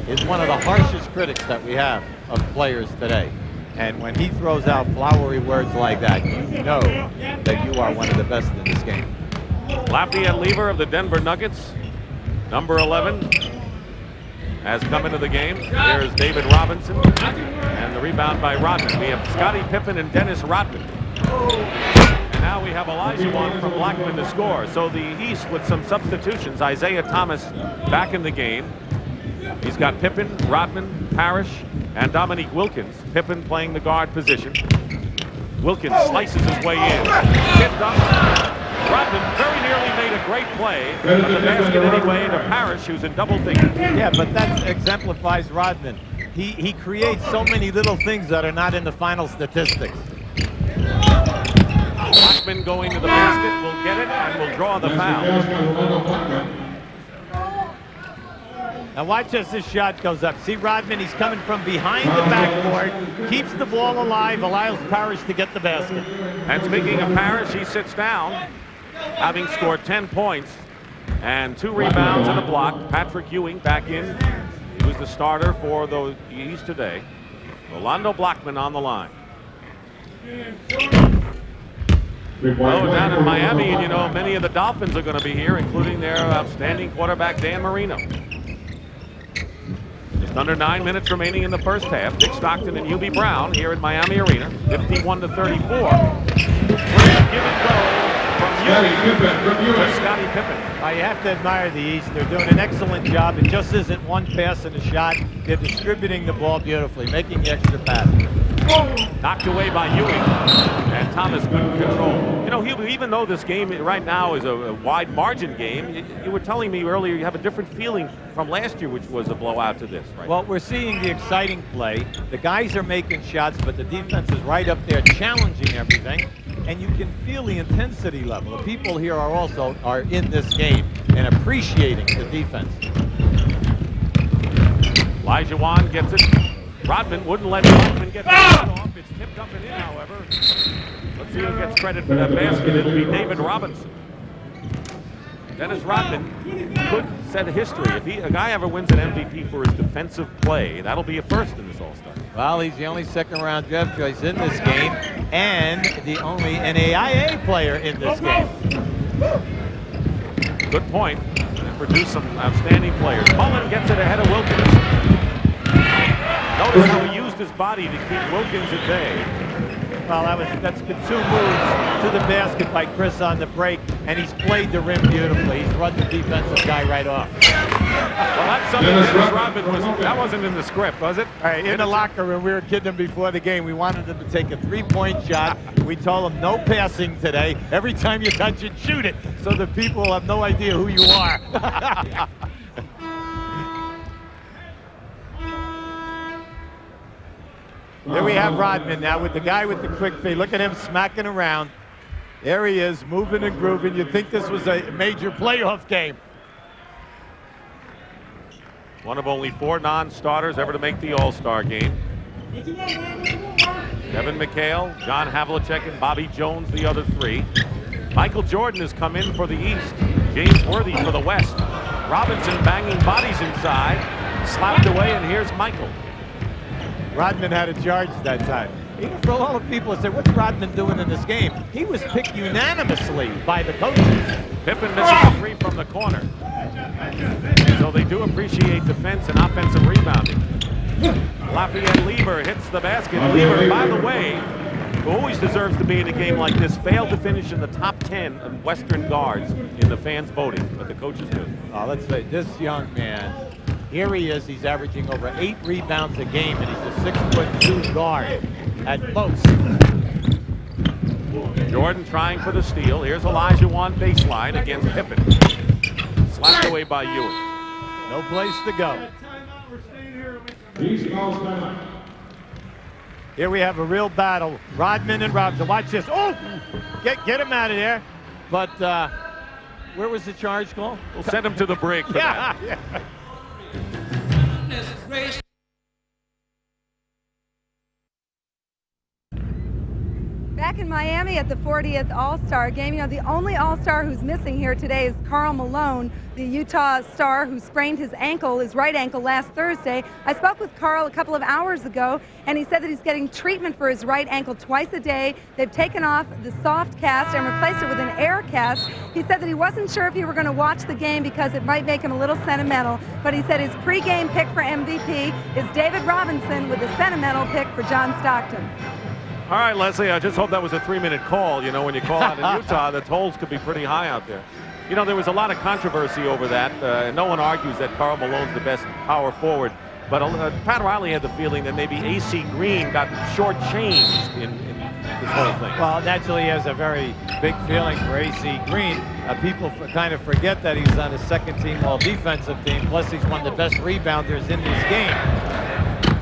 is one of the harshest critics that we have of players today. And when he throws out flowery words like that, you know that you are one of the best in this game. Lafayette Lever of the Denver Nuggets, number 11, has come into the game. Here's David Robinson, and the rebound by Rodman. We have Scottie Pippen and Dennis Rodman. And now we have Olajuwon from Blackman to score. So the East with some substitutions. Isaiah Thomas back in the game. He's got Pippen, Rodman, Parrish, and Dominique Wilkins. Pippen playing the guard position. Wilkins slices his way in. Tipped up. Rodman very nearly made a great play, but the basket anyway to Parrish, who's in double figures. Yeah, but that exemplifies Rodman. He creates so many little things that are not in the final statistics. Blackman going to the basket, will get it, and will draw the foul. Now watch as this shot goes up. See Rodman, he's coming from behind the backboard, keeps the ball alive, allows Parrish to get the basket. And speaking of Parrish, he sits down, having scored 10 points and 2 rebounds and a block. Patrick Ewing back in. He was the starter for the East today. Rolando Blackman on the line. Oh, down in Miami, and you know, many of the Dolphins are going to be here, including their outstanding quarterback, Dan Marino. Just under 9 minutes remaining in the first half. Dick Stockton and Hubie Brown here in Miami Arena, 51-34. Give and go from Ewing to Scottie Pippen. You have to admire the East. They're doing an excellent job. It just isn't one pass and a shot. They're distributing the ball beautifully, making the extra pass. Knocked away by Ewing, and Thomas couldn't control. You know, even though this game right now is a wide margin game, you were telling me earlier you have a different feeling from last year, which was a blowout to this, right? Well, we're seeing the exciting play. The guys are making shots, but the defense is right up there challenging everything, and you can feel the intensity level. The people here are in this game and appreciating the defense. Olajuwon gets it. Rodman wouldn't let Blackman get the shot off. It's tipped up and in, however. Let's see who gets credit for that basket. It'll be David Robinson. Dennis Rodman could set a history. If a guy ever wins an MVP for his defensive play, that'll be a first in this All-Star. Well, he's the only second-round draft choice in this game and the only NAIA player in this game. Good point. And produced some outstanding players. Mullen gets it ahead of Wilkins. Notice how he used his body to keep Wilkins at bay. Well, that's been 2 moves to the basket by Chris on the break, and he's played the rim beautifully. He's run the defensive guy right off. Well, that's something Dennis Rodman that wasn't in the script, was it? All right, in the locker room, we were kidding him before the game. We wanted him to take a 3-point shot. We told him no passing today. Every time you touch it, shoot it, so the people will have no idea who you are. Here we have Rodman now with the guy with the quick feet. Look at him smacking around. There he is, moving and grooving. You'd think this was a major playoff game. One of only 4 non-starters ever to make the All-Star game. Kevin McHale, John Havlicek, and Bobby Jones, the other 3. Michael Jordan has come in for the East. James Worthy for the West. Robinson banging bodies inside. Slapped away, and here's Michael. Rodman had a charge that time. Even for all the people that say, what's Rodman doing in this game? He was picked unanimously by the coaches. Pippen misses a 3 from the corner. So they do appreciate defense and offensive rebounding. Lafayette Lieber hits the basket. Lieber, by the way, who always deserves to be in a game like this, failed to finish in the top 10 of Western guards in the fans' voting, but the coaches do. Oh, let's say this young man. Here he is. He's averaging over 8 rebounds a game, and he's a 6'2" guard at most. Jordan trying for the steal. Here's Olajuwon baseline against Pippen. Slapped away by Ewing. No place to go. Here we have a real battle. Rodman and Robinson. Watch this. Oh! Get him out of there. But where was the charge call? We'll send him to the break for that. Yeah. Back in Miami at the 40th All-Star game, you know, the only All-Star who's missing here today is Karl Malone, the Utah star who sprained his right ankle last Thursday. I spoke with Karl a couple of hours ago, and he said that he's getting treatment for his right ankle twice a day. They've taken off the soft cast and replaced it with an air cast. He said that he wasn't sure if he were going to watch the game because it might make him a little sentimental, but he said his pregame pick for MVP is David Robinson with a sentimental pick for John Stockton. All right, Leslie, I just hope that was a 3-minute call. You know, when you call out in Utah, the tolls could be pretty high out there. You know, there was a lot of controversy over that. No one argues that Karl Malone's the best power forward. But Pat Riley had the feeling that maybe A.C. Green got shortchanged in this whole thing. Well, naturally, he has a very big feeling for A.C. Green. People kind of forget that he's on a second-team all-defensive team. Plus, he's one of the best rebounders in this game.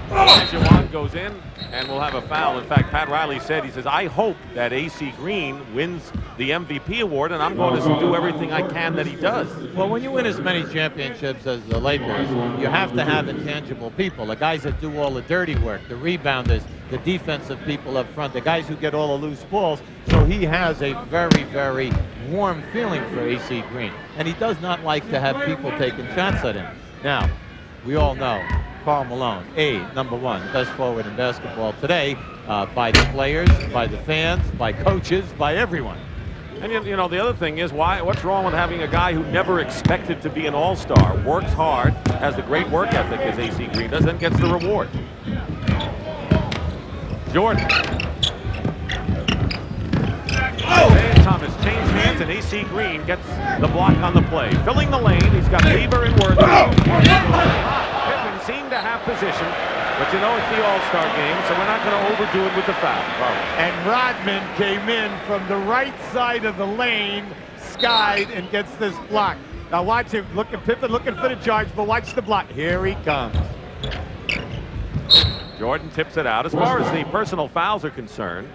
Olajuwon goes in, and we'll have a foul. In fact, Pat Riley said, he says, I hope that A.C. Green wins the MVP award, and I'm going to do everything I can that he does. Well, when you win as many championships as the Lakers, you have to have intangible people, the guys that do all the dirty work, the rebounders, the defensive people up front, the guys who get all the loose balls. So he has a very, very warm feeling for A.C. Green, and he does not like to have people taking shots at him. Now, we all know Karl Malone, number 1 best forward in basketball today, by the players, by the fans, by coaches, by everyone. And you know, the other thing is, what's wrong with having a guy who never expected to be an all-star, works hard, has the great work ethic as A.C. Green does, and gets the reward. Jordan. Isaiah Thomas changed hands, and A.C. Green gets the block on the play. Filling the lane, he's got Lieber and Worthy. Pippen seemed to have position, but you know it's the All-Star game, so we're not going to overdo it with the foul. And Rodman came in from the right side of the lane, skied, and gets this block. Now watch him, Pippen looking for the charge, but watch the block. Here he comes. Jordan tips it out. As far as the personal fouls are concerned,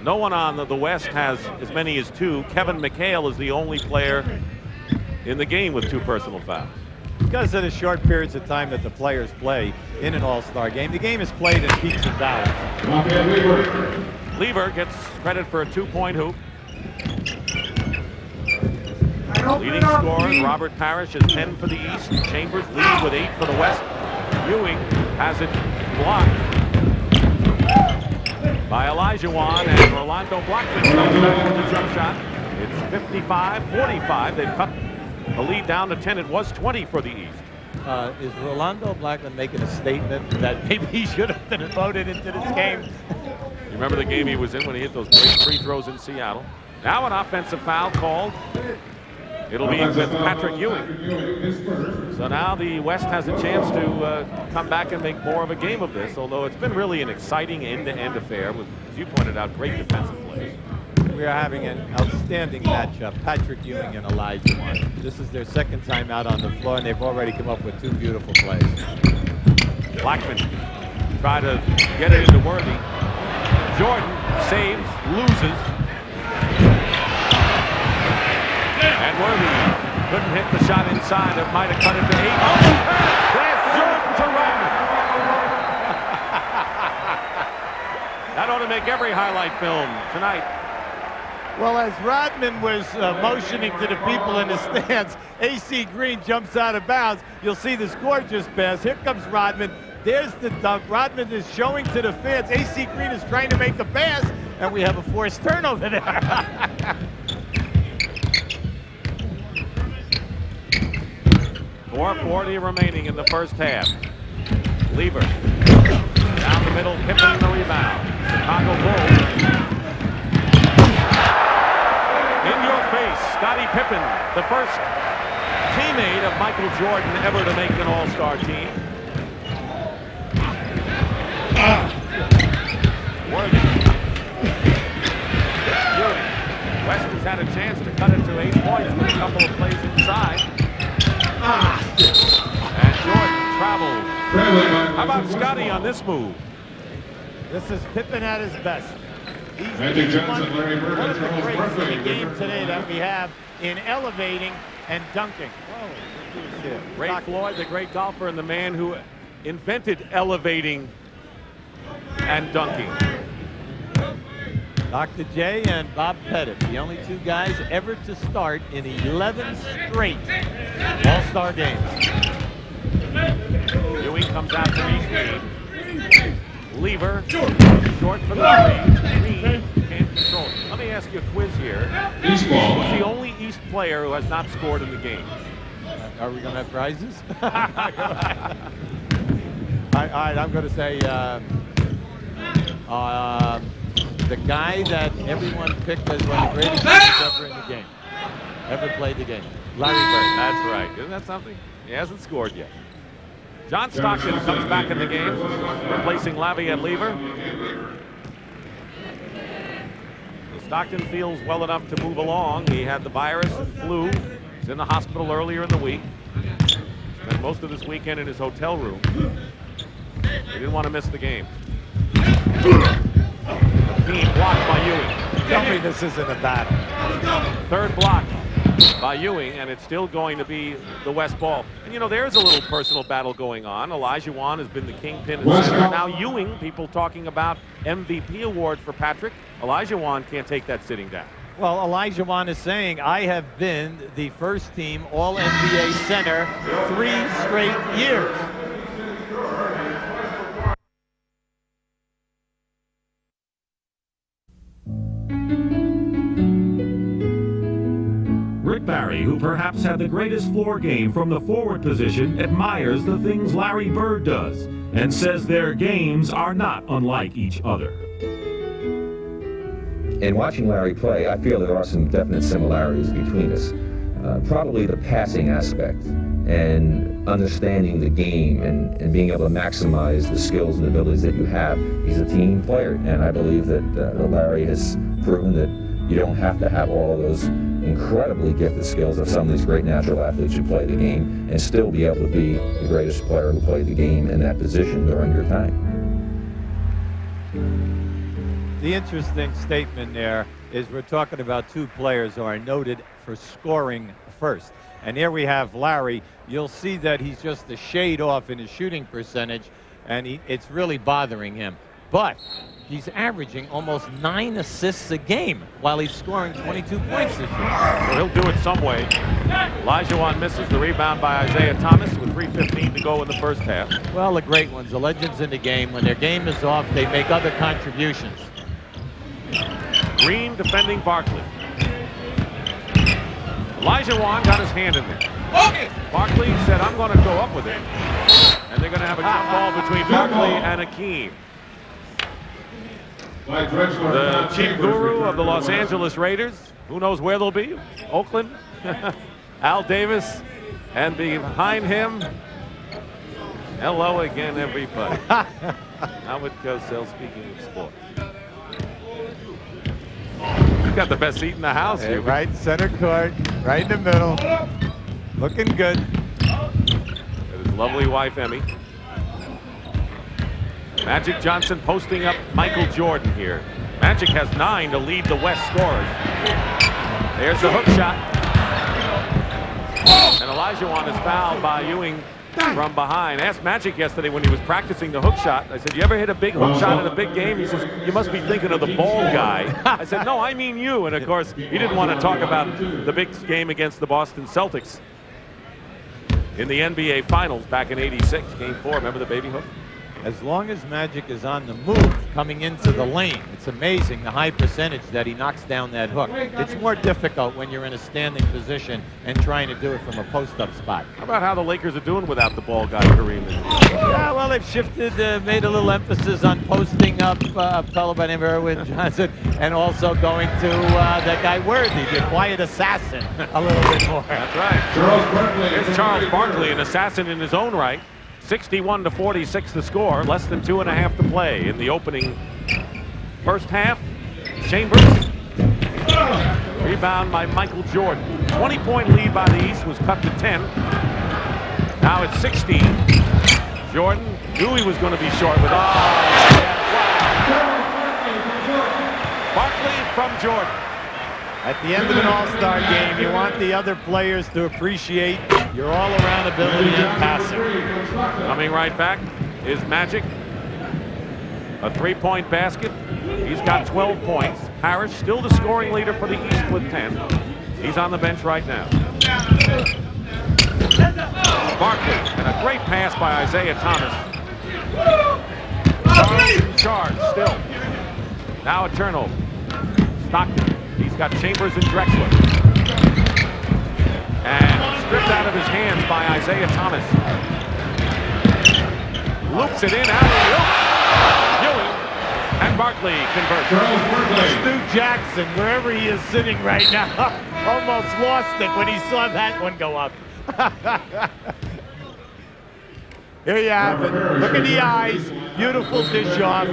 no one on the West has as many as 2. Kevin McHale is the only player in the game with 2 personal fouls. Because of the short periods of time that the players play in an all-star game, the game is played in peaks and valleys. Lieber gets credit for a 2-point hoop. Leading scorers, Robert Parrish is 10 for the East. Chambers leads with 8 for the West. Ewing has it blocked by Olajuwon, and Rolando Blackman comes back with the jump shot. It's 55-45. They've cut a lead down to 10. It was 20 for the East. Is Rolando Blackman making a statement that maybe he should have been voted into this game? You remember the game he was in when he hit those great free throws in Seattle? Now an offensive foul called. It'll be with Patrick Ewing. So now the West has a chance to come back and make more of a game of this, although it's been really an exciting end-to-end affair with, as you pointed out, great defensive plays. We are having an outstanding matchup, Patrick Ewing and Olajuwon. This is their second time out on the floor, and they've already come up with 2 beautiful plays. Blackman tried to get it into Worthy. Jordan saves, loses. And Worthy couldn't hit the shot inside. It might have cut it to 8. There's Jordan to Rodman. That ought to make every highlight film tonight. Well, as Rodman was motioning to the people in the stands, A.C. Green jumps out of bounds. You'll see this gorgeous pass. Here comes Rodman. There's the dunk. Rodman is showing to the fans. A.C. Green is trying to make a pass, and we have a forced turnover there. 4:40 remaining in the first half. Lever down the middle, Pippen the rebound. Chicago Bulls. In your face, Scottie Pippen, the first teammate of Michael Jordan ever to make an All-Star team. Worthy. West has had a chance to cut it to 8 points with a couple of plays inside. And Jordan travels. How about Scottie on this move? This is Pippen at his best. Magic Johnson, Larry Bird, one of the Charles greats Barkley, in the game today that we have in elevating and dunking. Ray Floyd, the great golfer and the man who invented elevating and dunking. Dr. J and Bob Pettit, the only 2 guys ever to start in 11 straight All-Star games. Ewing comes out to East. Lever, short for the 3. Green can't control it. Let me ask you a quiz here. Who's the only East player who has not scored in the game? Are we going to have prizes? All right, I'm going to say the guy that everyone picked as one of the greatest players ever in the game, ever played the game, Larry Bird. That's right. Isn't that something? He hasn't scored yet. John Stockton comes back in the game, replacing Laviette Lever. Stockton feels well enough to move along. He had the virus and flu. He's in the hospital earlier in the week. Spent most of this weekend in his hotel room. He didn't want to miss the game. The team blocked by Ewing. Tell me this isn't a battle. Third block by Ewing, and it's still going to be the West ball. And you know, there's a little personal battle going on. Olajuwon has been the kingpin in center. Now Ewing, people talking about MVP award for Patrick. Olajuwon can't take that sitting down. Well, Olajuwon is saying, I have been the first team All-NBA center 3 straight years. Rick Barry, who perhaps had the greatest floor game from the forward position, admires the things Larry Bird does and says their games are not unlike each other. In watching Larry play, I feel there are some definite similarities between us. Probably the passing aspect and understanding the game and being able to maximize the skills and abilities that you have. He's a team player, and I believe that Larry has proven that you don't have to have all of those incredibly gifted skills of some of these great natural athletes who play the game and still be able to be the greatest player who played the game in that position during your time. The interesting statement there is we're talking about 2 players who are noted for scoring first. And here we have Larry. You'll see that he's just a shade off in his shooting percentage, and it's really bothering him. But he's averaging almost 9 assists a game while he's scoring 22 points this year. Well, he'll do it some way. Olajuwon misses the rebound by Isaiah Thomas with 3:15 to go in the first half. Well, the great ones, the legends in the game, when their game is off, they make other contributions. Green defending Barkley. Olajuwon got his hand in there. Barkley said, I'm going to go up with it. And they're going to have a jump ball between Barkley and Akeem. The chief guru of the Los Angeles Raiders, who knows where they'll be? Oakland, Al Davis, and behind him, hello again, everybody. Howard Cosell speaking of sports. You got the best seat in the house here. Right center court, right in the middle. Looking good. With his lovely wife, Emmy. Magic Johnson posting up Michael Jordan here. Magic has 9 to lead the West scorers. There's the hook shot. And Olajuwon is fouled by Ewing from behind. I asked Magic yesterday when he was practicing the hook shot. I said, you ever hit a big hook shot in a big game? He says, you must be thinking of the bald guy. I said, no, I mean you. And of course, he didn't want to talk about the big game against the Boston Celtics in the NBA Finals back in '86, Game 4. Remember the baby hook? As long as Magic is on the move coming into the lane, it's amazing the high percentage that he knocks down that hook. It's more difficult when you're in a standing position and trying to do it from a post-up spot. How about how the Lakers are doing without the ball guy, Kareem? Yeah, well, they've shifted, made a little emphasis on posting up a fellow by the name of Erwin Johnson, and also going to that guy Worthy, the quiet assassin, a little bit more. That's right. Here's Charles Barkley, an assassin in his own right. 61-46 the score, less than 2.5 to play in the opening first half. Chambers, rebound by Michael Jordan. 20-point lead by the East was cut to 10. Now it's 16. Jordan knew he was going to be short with it. Barkley from Jordan. At the end of an all-star game, you want the other players to appreciate your all-around ability in passing. Coming right back is Magic. A three-point basket. He's got 12 points. Parrish still the scoring leader for the East with 10. He's on the bench right now. Barkley, and a great pass by Isaiah Thomas. Charge still. Now a turnover. Stockton. He's got Chambers and Drexler. And stripped out of his hands by Isaiah Thomas. Loops it in, out Ewing. And Barkley converts. Stu Jackson, wherever he is sitting right now, almost lost it when he saw that one go up. Here you have it. Look at the eyes. Beautiful dish off.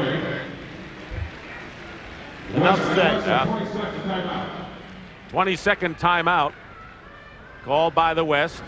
Enough said. Yeah. 22nd timeout called by the West.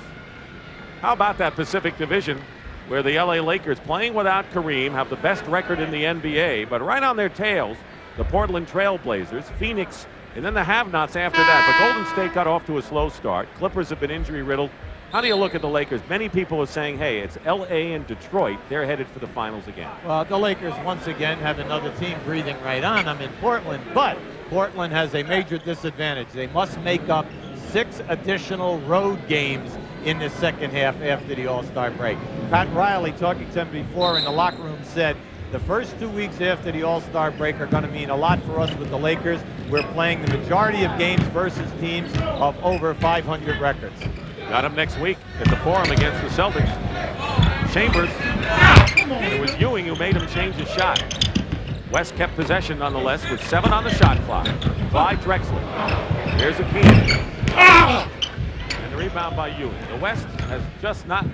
How about that Pacific Division where the LA Lakers, playing without Kareem, have the best record in the NBA, but right on their tails, the Portland Trail Blazers, Phoenix, and then the have-nots after that. But Golden State got off to a slow start. Clippers have been injury-riddled. How do you look at the Lakers? Many people are saying, hey, it's LA and Detroit. They're headed for the finals again. Well, the Lakers once again have another team breathing right on them in Portland, but Portland has a major disadvantage. They must make up 6 additional road games in the second half after the All-Star break. Pat Riley, talking to him before in the locker room, said the first 2 weeks after the All-Star break are going to mean a lot for us with the Lakers. We're playing the majority of games versus teams of over 500 records. Got him next week at the Forum against the Celtics. Chambers. It was Ewing who made him change his shot. West kept possession nonetheless with 7 on the shot clock. Clyde Drexler. Here's Akeem. And the rebound by Ewing. The West has just not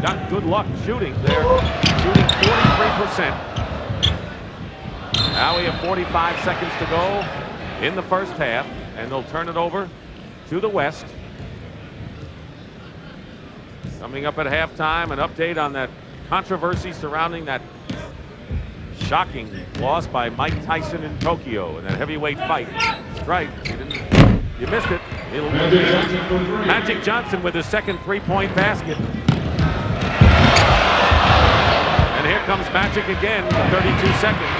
got good luck shooting. They're shooting 43%. Now we have 45 seconds to go in the first half, and they'll turn it over to the West. Coming up at halftime, an update on that controversy surrounding that shocking loss by Mike Tyson in Tokyo in that heavyweight fight. That's right. You missed it. Magic Johnson with his second three-point basket. And here comes Magic again, 32 seconds.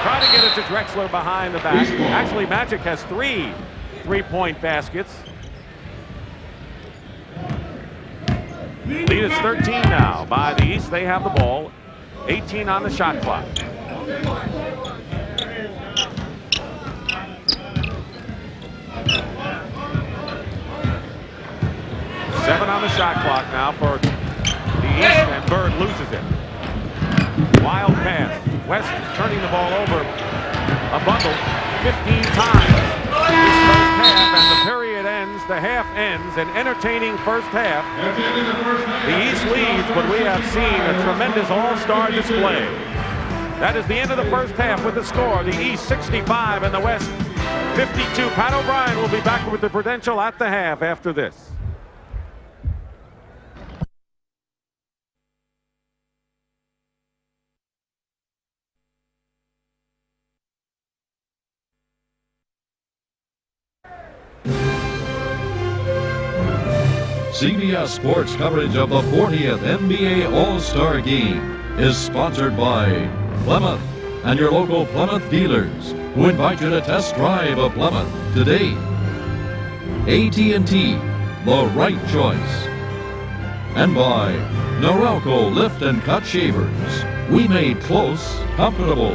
Trying to get it to Drexler behind the back. Actually, Magic has 3 three-point baskets. Lead is 13 now by the East. They have the ball. 18 on the shot clock. 7 on the shot clock now for the East, and Bird loses it. Wild pass. West is turning the ball over a bundle 15 times this first half, and the period ends, the half ends, an entertaining first half. The East leads, but we have seen a tremendous all-star display. That is the end of the first half with the score. The East 65 and the West 52. Pat O'Brien will be back with the Prudential at the half after this. CBS Sports coverage of the 40th NBA All-Star Game is sponsored by Plymouth and your local Plymouth dealers, who invite you to test drive a Plymouth today. AT&T, the right choice. And by Norelco Lift and Cut Shavers, we made close comfortable.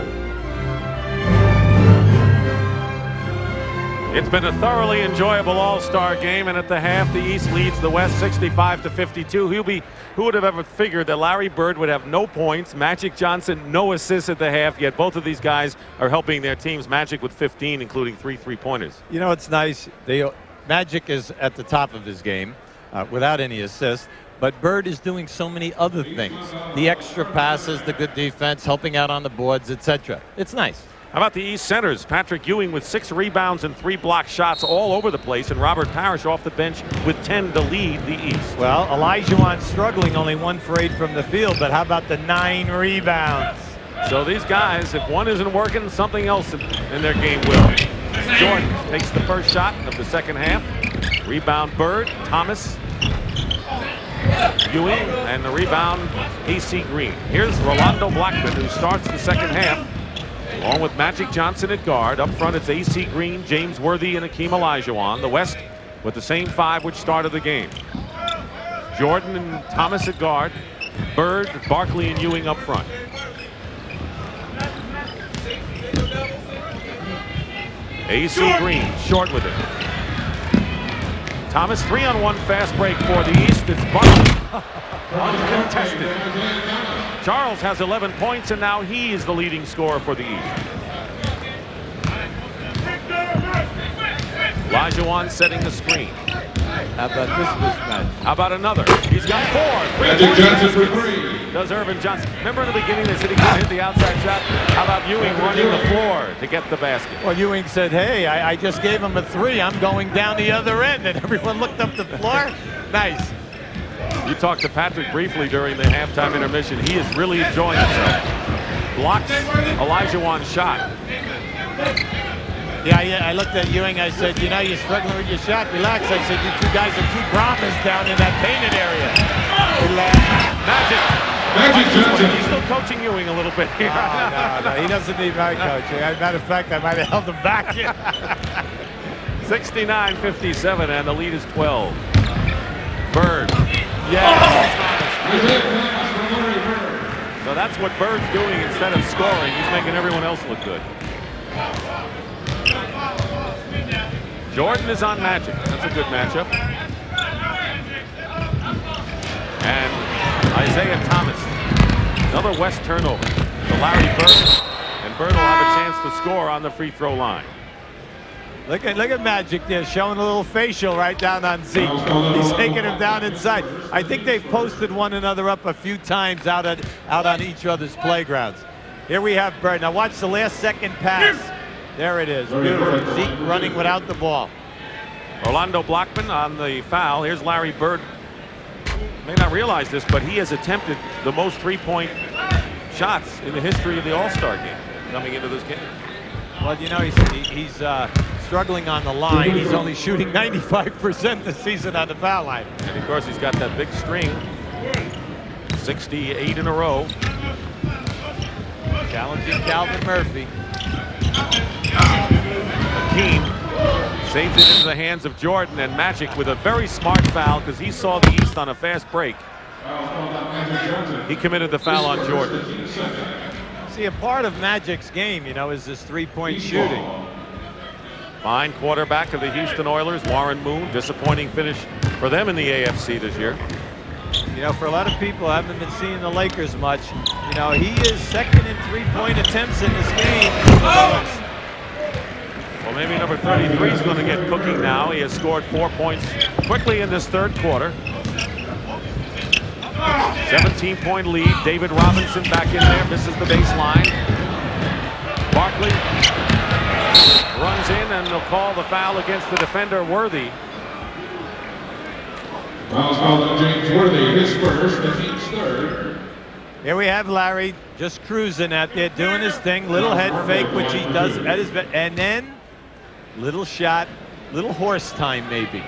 It's been a thoroughly enjoyable all-star game, and at the half, the East leads the West 65-52. Who would have ever figured that Larry Bird would have no points, Magic Johnson no assists at the half, yet both of these guys are helping their teams. Magic with 15, including 3 3-pointers. You know, it's nice. Magic is at the top of his game without any assists, but Bird is doing so many other things. The extra passes, the good defense, helping out on the boards, etc. It's nice. How about the East centers? Patrick Ewing with 6 rebounds and 3 blocked shots all over the place, and Robert Parrish off the bench with 10 to lead the East. Well, Olajuwon struggling, only 1 for 8 from the field, but how about the 9 rebounds? So these guys, if one isn't working, something else in their game will. Jordan takes the first shot of the second half. Rebound Bird, Thomas, Ewing, and the rebound AC Green. Here's Rolando Blackman, who starts the second half, along with Magic Johnson at guard. Up front, it's AC Green, James Worthy, and Akeem Olajuwon. The West with the same 5 which started the game. Jordan and Thomas at guard. Bird, Barkley, and Ewing up front. AC Green, short with it. Thomas, 3-on-1 fast break for the East. It's Barkley, uncontested. Charles has 11 points, and now he is the leading scorer for the East. Olajuwon setting the screen. How about this mismatch? How about another? He's got 4. Magic Johnson for 3. Does Irvin Johnson. Remember in the beginning they said he couldn't hit the outside shot? How about Ewing running the floor to get the basket? Well, Ewing said, hey, I just gave him a 3. I'm going down the other end. And everyone looked up the floor. Nice. You talked to Patrick briefly during the halftime intermission. He is really enjoying himself. Blocks Olajuwon's shot. Yeah, I looked at Ewing. I said, you know, you're struggling with your shot. Relax. I said, you 2 guys are 2 Brahmas down in that painted area. Relax. Magic Johnson. He's still coaching Ewing a little bit here. No. He doesn't need my coaching. As a matter of fact, I might have held him back. 69-57, and the lead is 12. Bird. Yeah. So that's what Bird's doing instead of scoring. He's making everyone else look good. Jordan is on Magic. That's a good matchup. And Isaiah Thomas. Another West turnover. So Larry Bird. And Bird will have a chance to score on the free throw line. Look at Magic there, showing a little facial right down on Zeke. He's taking him down inside. I think they've posted one another up a few times out on each other's playgrounds. Here we have Bird. Now watch the last second pass. There it is. Beautiful. Zeke running without the ball. Orlando Blackman on the foul. Here's Larry Bird. You may not realize this, but he has attempted the most 3-point shots in the history of the All-Star game coming into this game. Well, you know, he's struggling on the line. He's only shooting 95% this season on the foul line. And of course, he's got that big string. 68 in a row. Challenging Calvin Murphy. Akeem saves it into the hands of Jordan, and Magic with a very smart foul because he saw the East on a fast break. He committed the foul on Jordan. See, a part of Magic's game, you know, is this 3-point shooting. Fine quarterback of the Houston Oilers, Warren Moon. Disappointing finish for them in the AFC this year. You know, for a lot of people who haven't been seeing the Lakers much, you know, he is second in three-point attempts in this game. Well, maybe number 33 is going to get cooking now. He has scored 4 points quickly in this third quarter. 17-point lead. David Robinson back in there, misses the baseline. Barkley runs in, and they'll call the foul against the defender, Worthy. Foul's called on James Worthy, his first, the team's third. Here we have Larry just cruising out there, doing his thing. Little head fake, which he does at his best. And then little shot, little horse time maybe.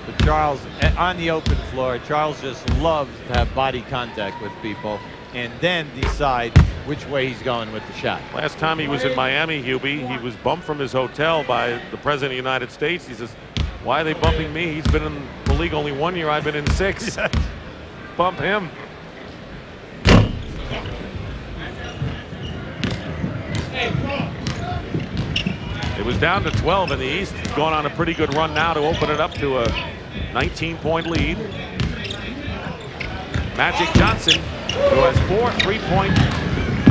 But Charles, on the open floor, Charles just loves to have body contact with people and then decide which way he's going with the shot. Last time he was in Miami, Hubie, he was bumped from his hotel by the President of the United States. He says, why are they bumping me? He's been in the league only 1 year. I've been in 6. Yes. Bump him. It was down to 12 in the East. He's going on a pretty good run now to open it up to a 19-point lead. Magic Johnson, who has 4 3-point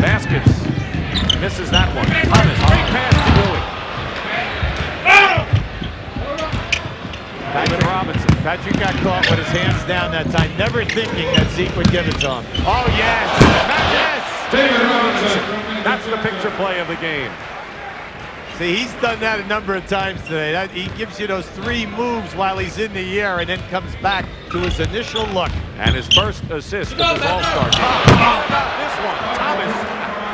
baskets, misses that one. Thomas, big pass to Louis. David Robinson. Patrick got caught with his hands down that time, never thinking that Zeke would give it to him. Oh, yes! Yes! David Robinson. That's the picture play of the game. See, he's done that a number of times today. He gives you those 3 moves while he's in the air and then comes back to his initial look. And his first assist of his All-Star game. This one, Thomas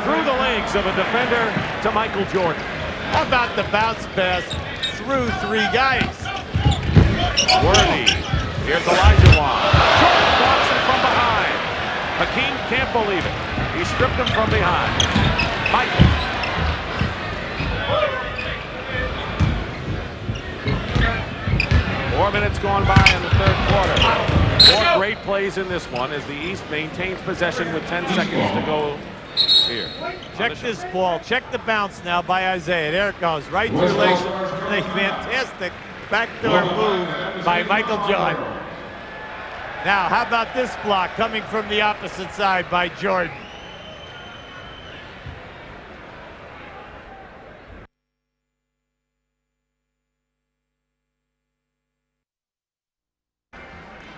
through the legs of a defender to Michael Jordan. How about the bounce pass through 3 guys? Worthy. Here's Olajuwon. Jordan blocks him from behind. Hakeem can't believe it. He stripped him from behind. Michael. Four minutes gone by in the third quarter. 4 great plays in this one as the East maintains possession with 10 seconds to go here. Check this ball. Check the bounce now by Isaiah. There it goes. Right to the legs. A fantastic backdoor move by Michael Jordan. Now, how about this block coming from the opposite side by Jordan?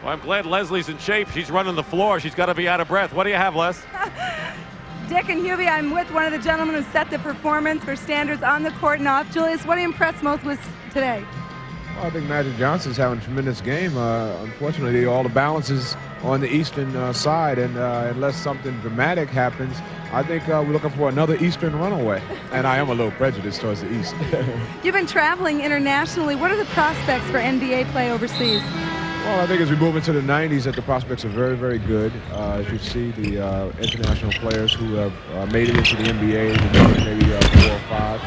Well, I'm glad Leslie's in shape. She's running the floor. She's got to be out of breath. What do you have, Les? Dick and Hubie, I'm with one of the gentlemen who set the performance for standards on the court and off. Julius, what impressed most with today? Well, I think Magic Johnson's having a tremendous game. Unfortunately, all the balances on the Eastern side, and unless something dramatic happens, I think we're looking for another Eastern runaway. And I am a little prejudiced towards the East. You've been traveling internationally. What are the prospects for NBA play overseas? Well, I think as we move into the 90s, that the prospects are very, very good. As you see, the international players who have made it into the NBA, maybe 4 or 5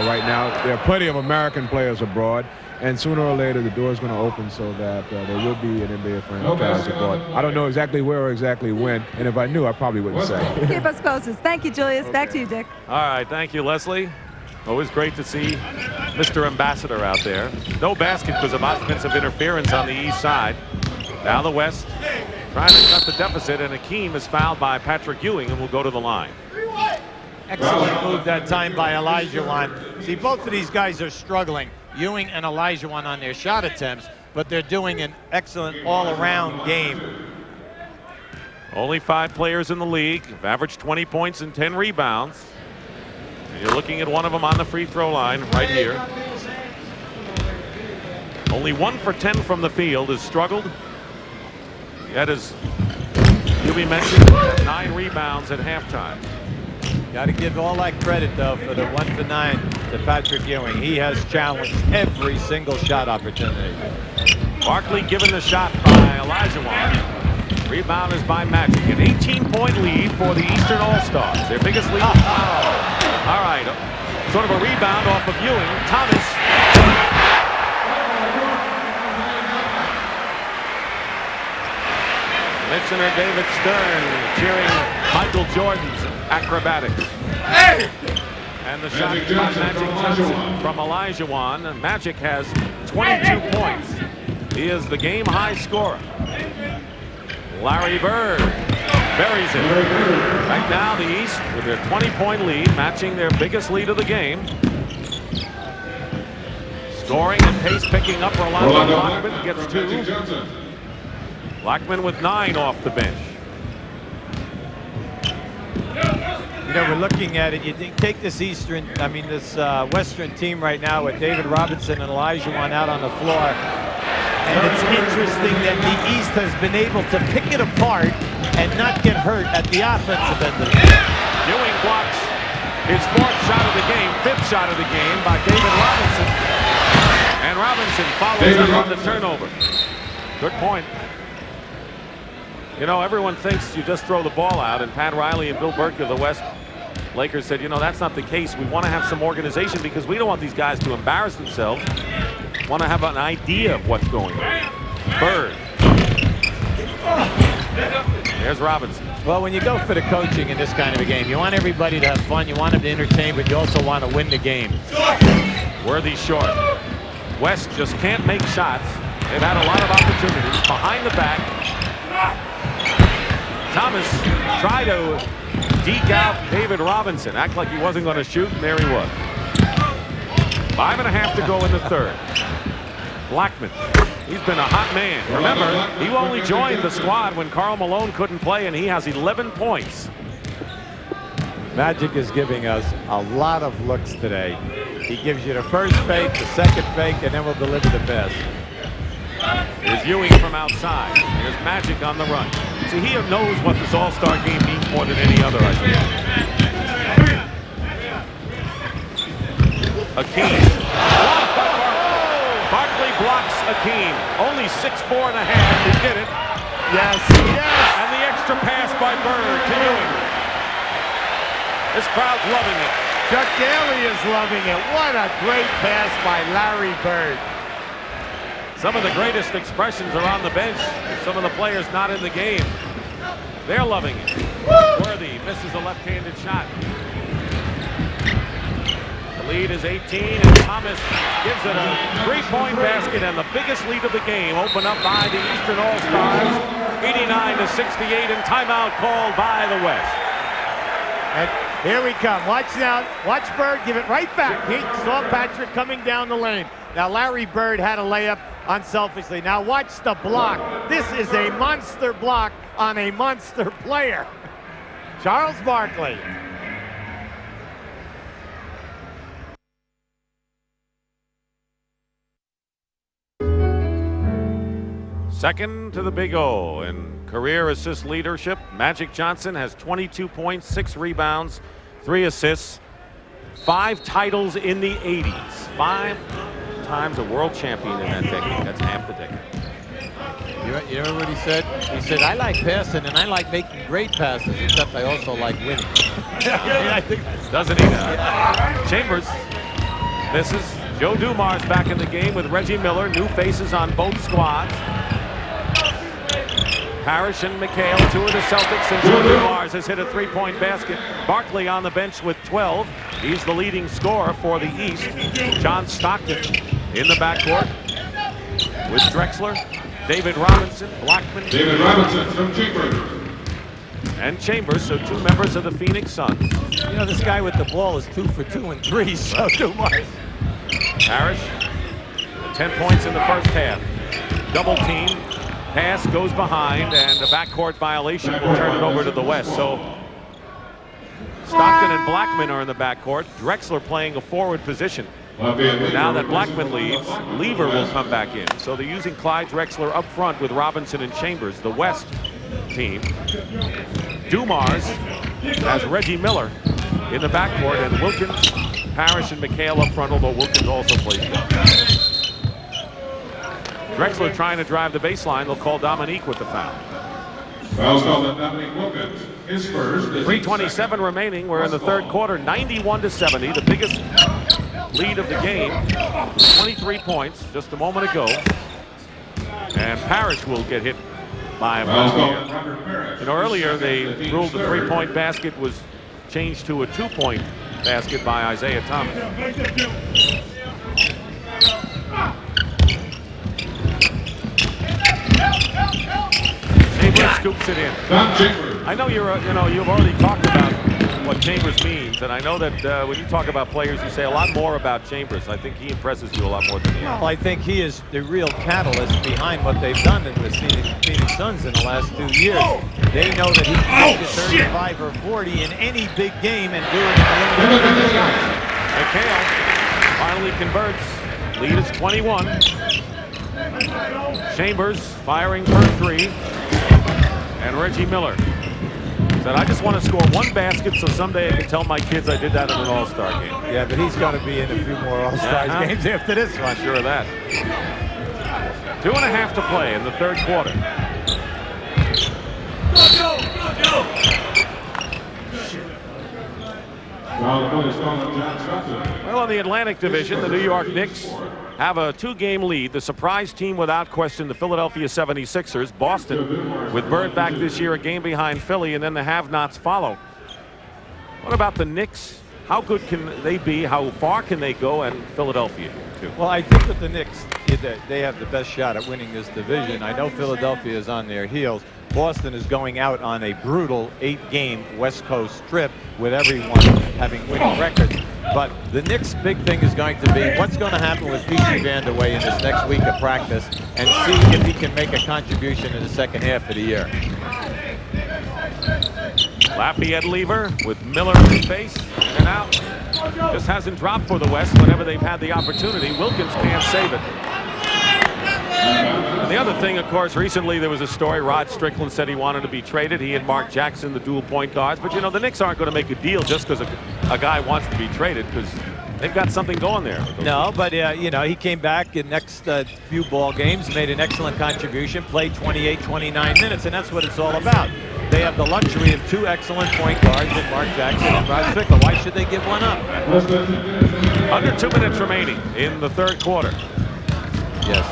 right now. There are plenty of American players abroad. And sooner or later, the door is going to open so that there will be an NBA franchise abroad. I don't know exactly where or exactly when, and if I knew, I probably wouldn't say. Keep us posted. Thank you, Julius. Okay. Back to you, Dick. All right, thank you, Leslie. Always great to see Mr. Ambassador out there. No basket because of offensive interference on the east side. Now the West trying to cut the deficit, and Hakeem is fouled by Patrick Ewing and will go to the line. Excellent move that time by Olajuwon. See, both of these guys are struggling. Ewing and Olajuwon on their shot attempts, but they're doing an excellent all-around game. Only 5 players in the league have averaged 20 points and 10 rebounds. And you're looking at one of them on the free throw line right here. Only 1 for 10 from the field has struggled. That is, Hubie mentioned, 9 rebounds at halftime. Got to give all that credit, though, for the 1 for 9 to Patrick Ewing. He has challenged every single shot opportunity. Barkley given the shot by Olajuwon. Rebound is by Magic. An 18-point lead for the Eastern All-Stars. Their biggest lead. All right. Sort of a rebound off of Ewing. Thomas. Commissioner David Stern cheering Michael Jordan's acrobatics. Hey! And the shot by Magic Johnson from Olajuwon. Magic has 22 points. He is the game high scorer. Larry Bird buries it. Right now the East with their 20-point lead, matching their biggest lead of the game. Scoring and pace picking up. Rolando Blackman gets 2. Blackman with 9 off the bench. You know, we're looking at it. You take this Western team right now with David Robinson and Olajuwon out on the floor. And it's interesting that the East has been able to pick it apart and not get hurt at the offensive end of the game. Ewing blocks his 4th shot of the game, 5th shot of the game by David Robinson. And Robinson follows up on the turnover. Good point. You know, everyone thinks you just throw the ball out, and Pat Riley and Bill Burke of the West Lakers said, you know, that's not the case. We want to have some organization because we don't want these guys to embarrass themselves. Want to have an idea of what's going on. Bird. There's Robinson. Well, when you go for the coaching in this kind of a game, you want everybody to have fun, you want them to entertain, but you also want to win the game. Worthy short. West just can't make shots. They've had a lot of opportunities. Behind the back. Thomas tried to deke out David Robinson, act like he wasn't going to shoot, and there he was. 5.5 to go in the 3rd. Blackman, he's been a hot man. Remember, he only joined the squad when Karl Malone couldn't play, and he has 11 points. Magic is giving us a lot of looks today. He gives you the first fake, the second fake, and then we'll deliver the pass. Here's Ewing from outside. Here's Magic on the run. See, he knows what this All-Star game means more than any other, I think. Akeem. Barkley blocks Akeem. Only 6'4.5 to get it. Yes. And the extra pass by Bird to Ewing. This crowd's loving it. Chuck Daly is loving it. What a great pass by Larry Bird. Some of the greatest expressions are on the bench. Some of the players not in the game. They're loving it. Worthy misses a left-handed shot. The lead is 18, and Thomas gives it a 3-point basket, and the biggest lead of the game opened up by the Eastern All-Stars. 89-68, and timeout called by the West. And here we come. Watch now. Watch Bird give it right back. He saw Patrick coming down the lane. Now Larry Bird had a layup unselfishly. Now watch the block. This is a monster block on a monster player. Charles Barkley. Second to the Big O in career assist leadership. Magic Johnson has 22 points, 6 rebounds, 3 assists, 5 titles in the 80s. 5 times a world champion in that decade. That's half the decade. You know what he said? He said, I like passing and I like making great passes, except I also like winning. I think doesn't he now? Chambers misses. Joe Dumars back in the game with Reggie Miller. New faces on both squads. Parrish and McHale, 2 of the Celtics, and Joe Dumars has hit a 3-point basket. Barkley on the bench with 12. He's the leading scorer for the East. John Stockton in the backcourt with Drexler, David Robinson, Blackman. David Robinson from Chambers. And Chambers, so 2 members of the Phoenix Suns. You know, this guy with the ball is 2 for 2 and 3, so Dumars. Parrish, 10 points in the first half. Double team. Pass goes behind, and a backcourt violation will turn it over to the West. So Stockton and Blackman are in the backcourt. Drexler playing a forward position. Now that Blackman leaves, Lever will come back in. So they're using Clyde Drexler up front with Robinson and Chambers, the West team. Dumars has Reggie Miller in the backcourt, and Wilkins, Parrish, and McHale up front, although Wilkins also plays there. Drexler trying to drive the baseline. They'll call Dominique with the foul. Foul's called on Dominique Wilkins. His first. 3:27 remaining. We're in the 3rd quarter. 91-70, the biggest lead of the game. 23 points just a moment ago. And Parrish will get hit by a foul. You know, earlier they ruled the 3-point basket was changed to a 2-point basket by Isaiah Thomas. scoops it in. I know you've already talked about what Chambers means, and I know that when you talk about players, you say a lot more about Chambers. I think he impresses you a lot more than he. Well, I think he is the real catalyst behind what they've done in the Phoenix Suns in the last 2 years. They know that he can get to 35 or 40 in any big game and do it in the limited shots. McHale finally converts. Lead is 21. Chambers firing for 3. And Reggie Miller said, I just want to score 1 basket so someday I can tell my kids I did that in an All-Star game. Yeah, but he's going to be in a few more All-Star games after this one. Sure of that. 2.5 to play in the third quarter. Well, in the Atlantic Division, the New York Knicks have a 2-game lead. The surprise team, without question, the Philadelphia 76ers. Boston, with Bird back this year, a game behind Philly, and then the have-nots follow. What about the Knicks? How good can they be? How far can they go? And Philadelphia, too. Well, I think that the Knicks, they have the best shot at winning this division. I know Philadelphia is on their heels. Boston is going out on a brutal 8-game West Coast trip with everyone having winning records. But the Knicks' big thing is going to be what's going to happen with Fiji Vandeweghe in this next week of practice and see if he can make a contribution in the second half of the year. Lafayette Lever with Miller in space and out. Just hasn't dropped for the West whenever they've had the opportunity. Wilkins can't save it. And the other thing, of course, recently there was a story. Rod Strickland said he wanted to be traded. He and Mark Jackson, the dual point guards. But, you know, the Knicks aren't going to make a deal just because a guy wants to be traded, because they've got something going there. No, but, you know, he came back in next few ball games, made an excellent contribution, played 28, 29 minutes, and that's what it's all about. They have the luxury of 2 excellent point guards in Mark Jackson and Rod Strickland. Why should they give one up? Under 2 minutes remaining in the third quarter. Yes.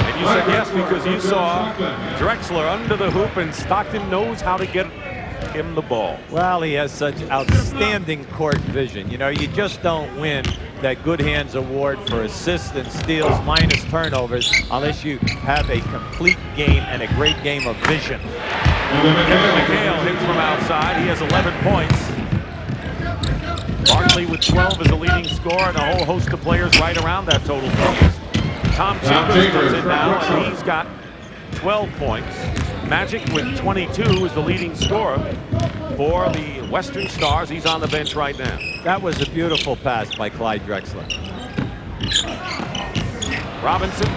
And you said yes because you saw Drexler under the hoop, and Stockton knows how to get him the ball. Well, he has such outstanding court vision. You know, you just don't win that Good Hands Award for assists and steals minus turnovers unless you have a complete game and a great game of vision. Kevin McHale hits from outside. He has 11 points. Barkley with 12 as a leading scorer, and a whole host of players right around that total focus. Tom Chambers comes in now, and he's got 12 points. Magic with 22 is the leading scorer for the Western Stars. He's on the bench right now. That was a beautiful pass by Clyde Drexler. Robinson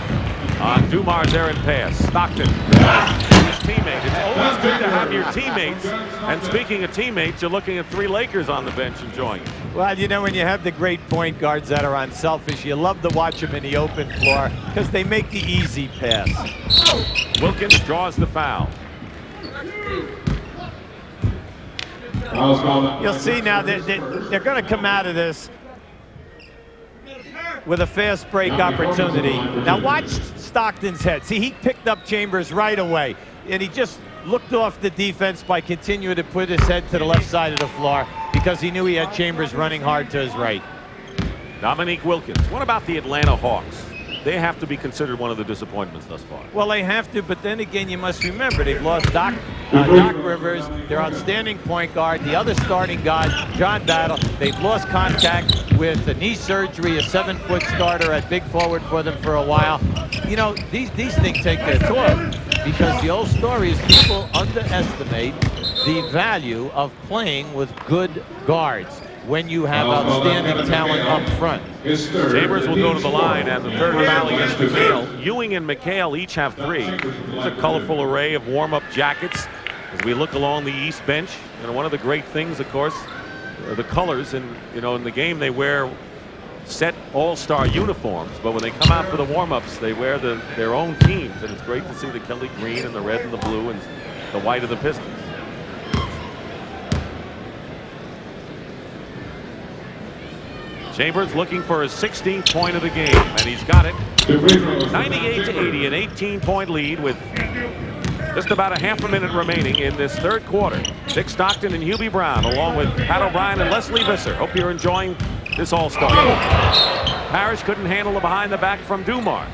on Dumar's errant pass. Stockton, his teammate. It's always good to have your teammates. And speaking of teammates, you're looking at 3 Lakers on the bench enjoying it. Well, you know, when you have the great point guards that are unselfish, you love to watch them in the open floor because they make the easy pass. Wilkins draws the foul. You'll see now that they're going to come out of this with a fast break opportunity. Now watch Stockton's head. See, he picked up Chambers right away, and he just looked off the defense by continuing to put his head to the left side of the floor because he knew he had Chambers running hard to his right. Dominique Wilkins. What about the Atlanta Hawks? They have to be considered one of the disappointments thus far. Well, they have to, but then again, you must remember they've lost Doc Rivers, their outstanding point guard, the other starting guy, John Battle. They've lost contact with the knee surgery, a 7-foot starter at big forward for them for a while. You know, these things take their toll because the old story is people underestimate the value of playing with good guards when you have outstanding talent up front. Chambers will go to the line, and the third foul against McHale. Ewing and McHale each have 3. There's a colorful array of warm-up jackets as we look along the East bench. And one of the great things, of course, are the colors. And, you know, in the game they wear set all-star uniforms, but when they come out for the warm-ups, they wear their own teams. And it's great to see the Kelly green and the red and the blue and the white of the Pistons. Chambers looking for his 16th point of the game, and he's got it. 98-80, an 18-point lead with just about a half a minute remaining in this third quarter. Dick Stockton and Hubie Brown, along with Pat O'Brien and Leslie Visser. Hope you're enjoying this All-Star game. Parrish couldn't handle the behind the back from Dumars.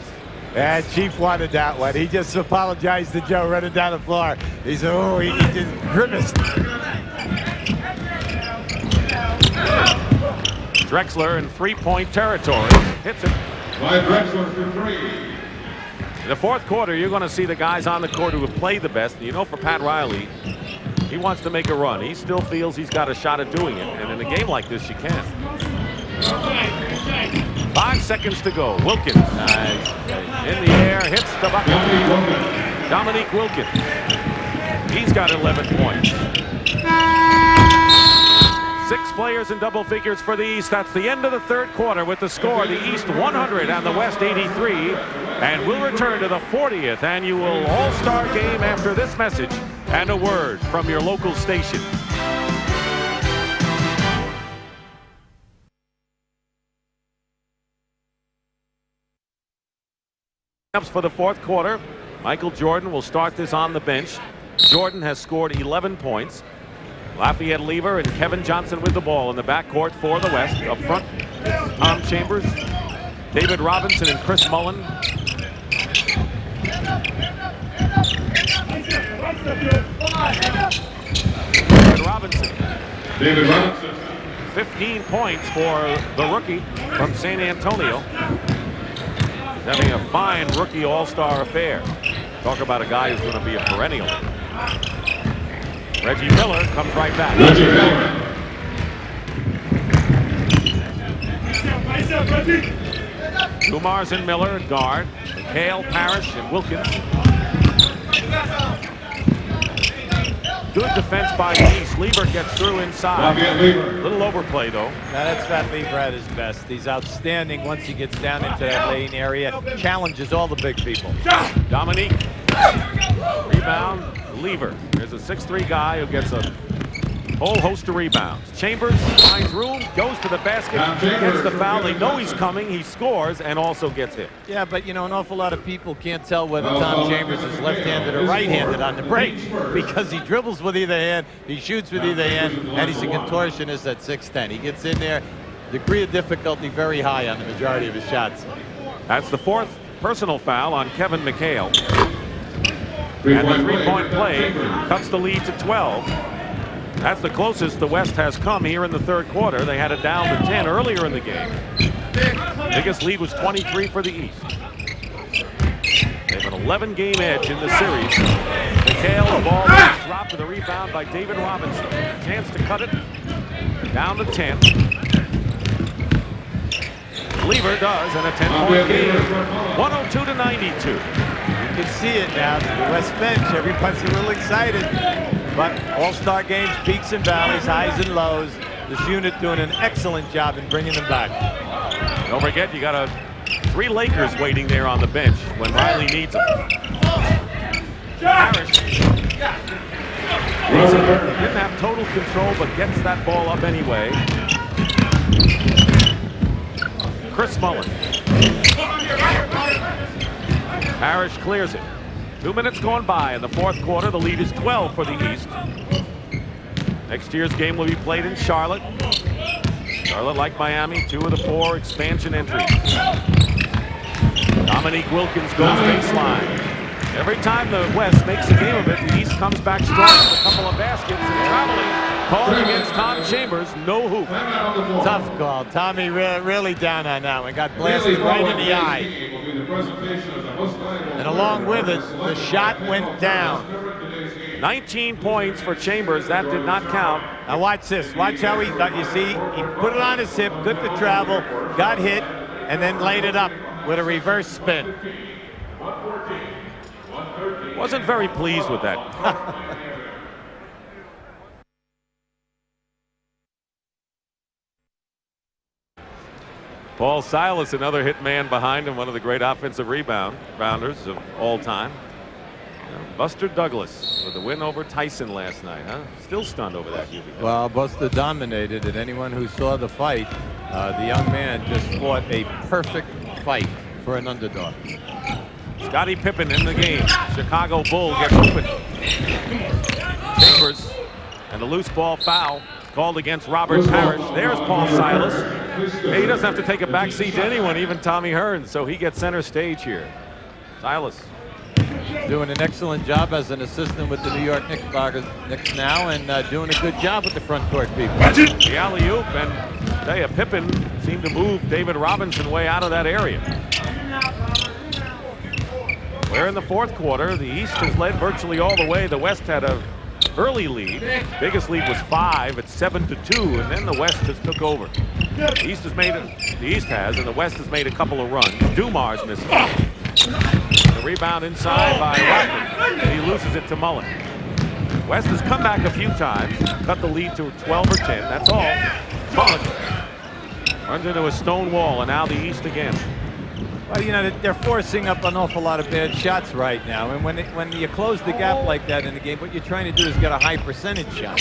Yeah, Chief wanted that one. He just apologized to Joe running down the floor. He said, oh, he just grimaced. Drexler in three-point territory. Hits it. By Drexler for three. In the fourth quarter, you're going to see the guys on the court who have played the best. You know, for Pat Riley, he wants to make a run. He still feels he's got a shot at doing it. And in a game like this, you can. 5 seconds to go. Wilkins. Nice. In the air, hits the bucket. Dominique Wilkins. He's got 11 points. 6 players in double figures for the East. That's the end of the third quarter with the score, the East 100 and the West 83. And we'll return to the 40th annual All-Star Game after this message and a word from your local station. For the fourth quarter, Michael Jordan will start this on the bench. Jordan has scored 11 points. Lafayette Lever and Kevin Johnson with the ball in the backcourt for the West. Up front, Tom Chambers, David Robinson, and Chris Mullen. David Robinson. 15 points for the rookie from San Antonio. He's having a fine rookie all-star affair. Talk about a guy who's going to be a perennial. Reggie Miller comes right back. Reggie Miller. Kumars and Miller guard. McHale, Parrish, and Wilkins. Good defense by the East. Lever gets through inside. A little overplay, though. Now, that's Fat Lever at his best. He's outstanding once he gets down into that lane area. Challenges all the big people. Dominique. Rebound. Lever. There's a 6'3" guy who gets a whole host of rebounds. Chambers finds room, goes to the basket, gets the foul. They know he's coming. He scores and also gets hit. Yeah, but you know, an awful lot of people can't tell whether Tom Chambers is left-handed or right-handed on the break because he dribbles with either hand, he shoots with either hand, and he's a contortionist at 6'10". He gets in there, degree of difficulty very high on the majority of his shots. That's the 4th personal foul on Kevin McHale. And the three-point play cuts the lead to 12. That's the closest the West has come here in the third quarter. They had it down to 10 earlier in the game. Biggest lead was 23 for the East. They have an 11-game edge in the series. McHale, the ball dropped with a rebound by David Robinson. Chance to cut it down to 10. Lever does, and a 10-point game. 102-92. You can see it now. The West bench, everybody's a little excited. But all-star games, peaks and valleys, highs and lows. This unit doing an excellent job in bringing them back. Don't forget, you got 3 Lakers waiting there on the bench when Riley needs them. Parrish. Didn't have total control, but gets that ball up anyway. Chris Mullen. Parrish clears it. 2 minutes gone by in the fourth quarter. The lead is 12 for the East. Next year's game will be played in Charlotte. Charlotte, like Miami, 2 of the 4 expansion entries. Dominique Wilkins goes baseline. Every time the West makes a game of it, the East comes back strong with a couple of baskets and traveling. Called against Tom Chambers, no hoop. Tough call. Tommy really down on that one. Got blasted right in the eye. And along with it, the shot went down. 19 points for Chambers. That did not count. Now watch this. Watch how he, you see, he put it on his hip, good to travel, got hit, and then laid it up with a reverse spin. Wasn't very pleased with that. Paul Silas, another hit man behind him, one of the great offensive rebounders of all time. Buster Douglas with a win over Tyson last night, huh? Still stunned over that. Well, Buster dominated, and anyone who saw the fight, the young man just fought a perfect fight for an underdog. Scottie Pippen in the game. Chicago Bull gets open. Chambers and a loose ball foul called against Robert Parrish. There's Paul Silas. Hey, he doesn't have to take a back seat to anyone, even Tommy Hearns, so he gets center stage here. Silas. Doing an excellent job as an assistant with the New York Knicks now, and doing a good job with the front court people. The alley-oop, and tell you, Pippen seemed to move David Robinson way out of that area. We're in the fourth quarter. The East has led virtually all the way. The West had a early lead. Biggest lead was 5 at 7-2, and then the West just took over. The East has, and the West has made a couple of runs. Dumars misses. The rebound inside by Rodman. He loses it to Mullen. West has come back a few times, cut the lead to 12 or 10. That's all. Mullen runs into a stone wall, and now the East again. Well, you know, they're forcing up an awful lot of bad shots right now. And when you close the gap like that in the game, what you're trying to do is get a high percentage shot.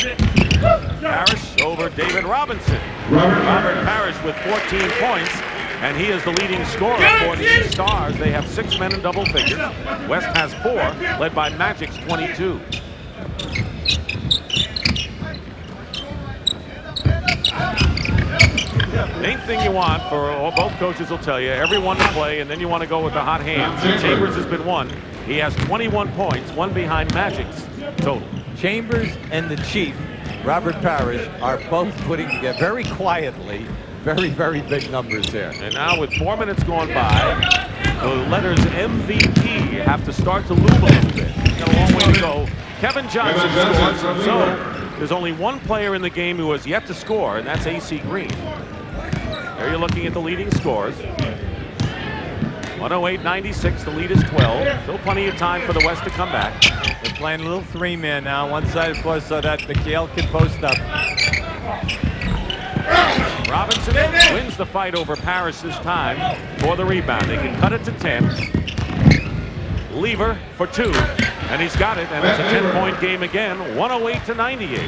Parrish over David Robinson. Robert Parrish with 14 points, and he is the leading scorer for the East Stars. They have 6 men in double figures. West has 4, led by Magic's 22. Main thing you want, both coaches will tell you, everyone to play, and then you want to go with the hot hands. Chambers has been one. He has 21 points, one behind Magic's total. Chambers and the Chief, Robert Parrish, are both putting together very quietly very, very big numbers there. And now with 4 minutes gone by, the letters MVP have to start to loom a little bit. Got a long way to go. Kevin Johnson scores, so there's only one player in the game who has yet to score, and that's A.C. Green. There you're looking at the leading scores. 108-96, the lead is 12. Still plenty of time for the West to come back. They're playing a little 3-man now, one side of course, so that McHale can post up. Robinson wins the fight over Parrish this time for the rebound. They can cut it to 10. Lever for 2, and he's got it, and it's a 10-point game again, 108-98.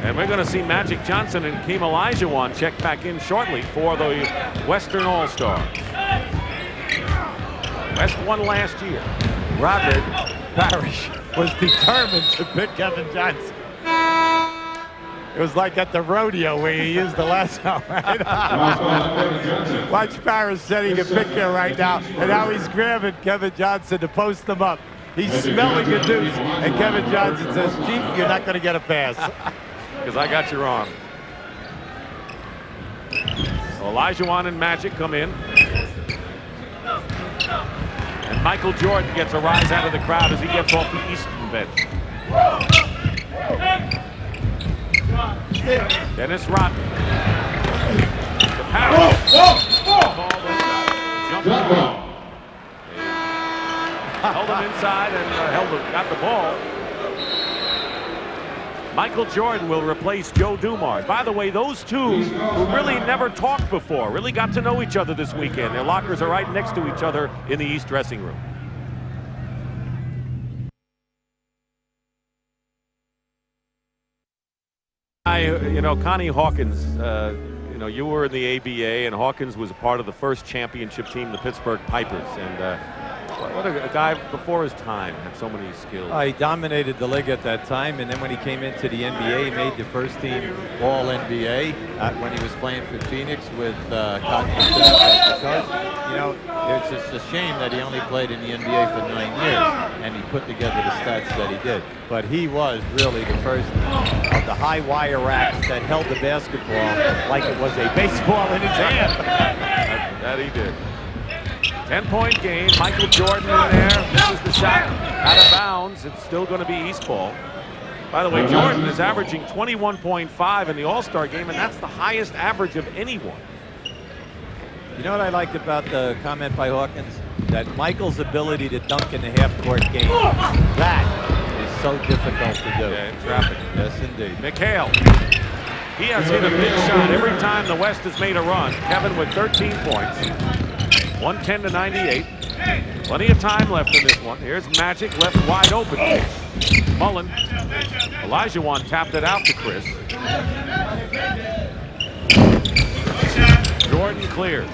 And we're going to see Magic Johnson and Hakeem Olajuwon check back in shortly for the Western All-Stars. West won last year. Robert Parrish was determined to pick Kevin Johnson. It was like at the rodeo where you used the lasso, right? Watch Parrish setting a pick there right now, and now he's grabbing Kevin Johnson to post him up. He's smelling a deuce, and Kevin Johnson says, Chief, you're not going to get a pass. Because I got you wrong. Olajuwon and Magic come in. And Michael Jordan gets a rise out of the crowd as he gets off the Eastern bench. Dennis Rodman. The Parrish. Jumped held him inside and got the ball. Michael Jordan will replace Joe Dumars. By the way, those two who really never talked before really got to know each other this weekend. Their lockers are right next to each other in the East dressing room. You know, Connie Hawkins, you know, you were in the ABA, and Hawkins was a part of the first championship team, the Pittsburgh Pipers. And what a guy before his time, had so many skills. He dominated the league at that time, and then when he came into the NBA, he made the first team All-NBA when he was playing for Phoenix with Cotton. You know, it's just a shame that he only played in the NBA for 9 years, and he put together the stats that he did. But he was really the first of the high wire racks that held the basketball like it was a baseball in his hand. That he did. 10-point game. Michael Jordan in there. Misses the shot out of bounds. It's still going to be East ball. By the way, Jordan is averaging 21.5 in the All-Star game, and that's the highest average of anyone. You know what I liked about the comment by Hawkins? That Michael's ability to dunk in the half-court game, that is so difficult to do. Yeah, in traffic. Yes, indeed. McHale. He has hit a big shot every time the West has made a run. Kevin with 13 points. 110-98. Plenty of time left in this one. Here's Magic left wide open. Mullen. Olajuwon tapped it out to Chris. Jordan clears.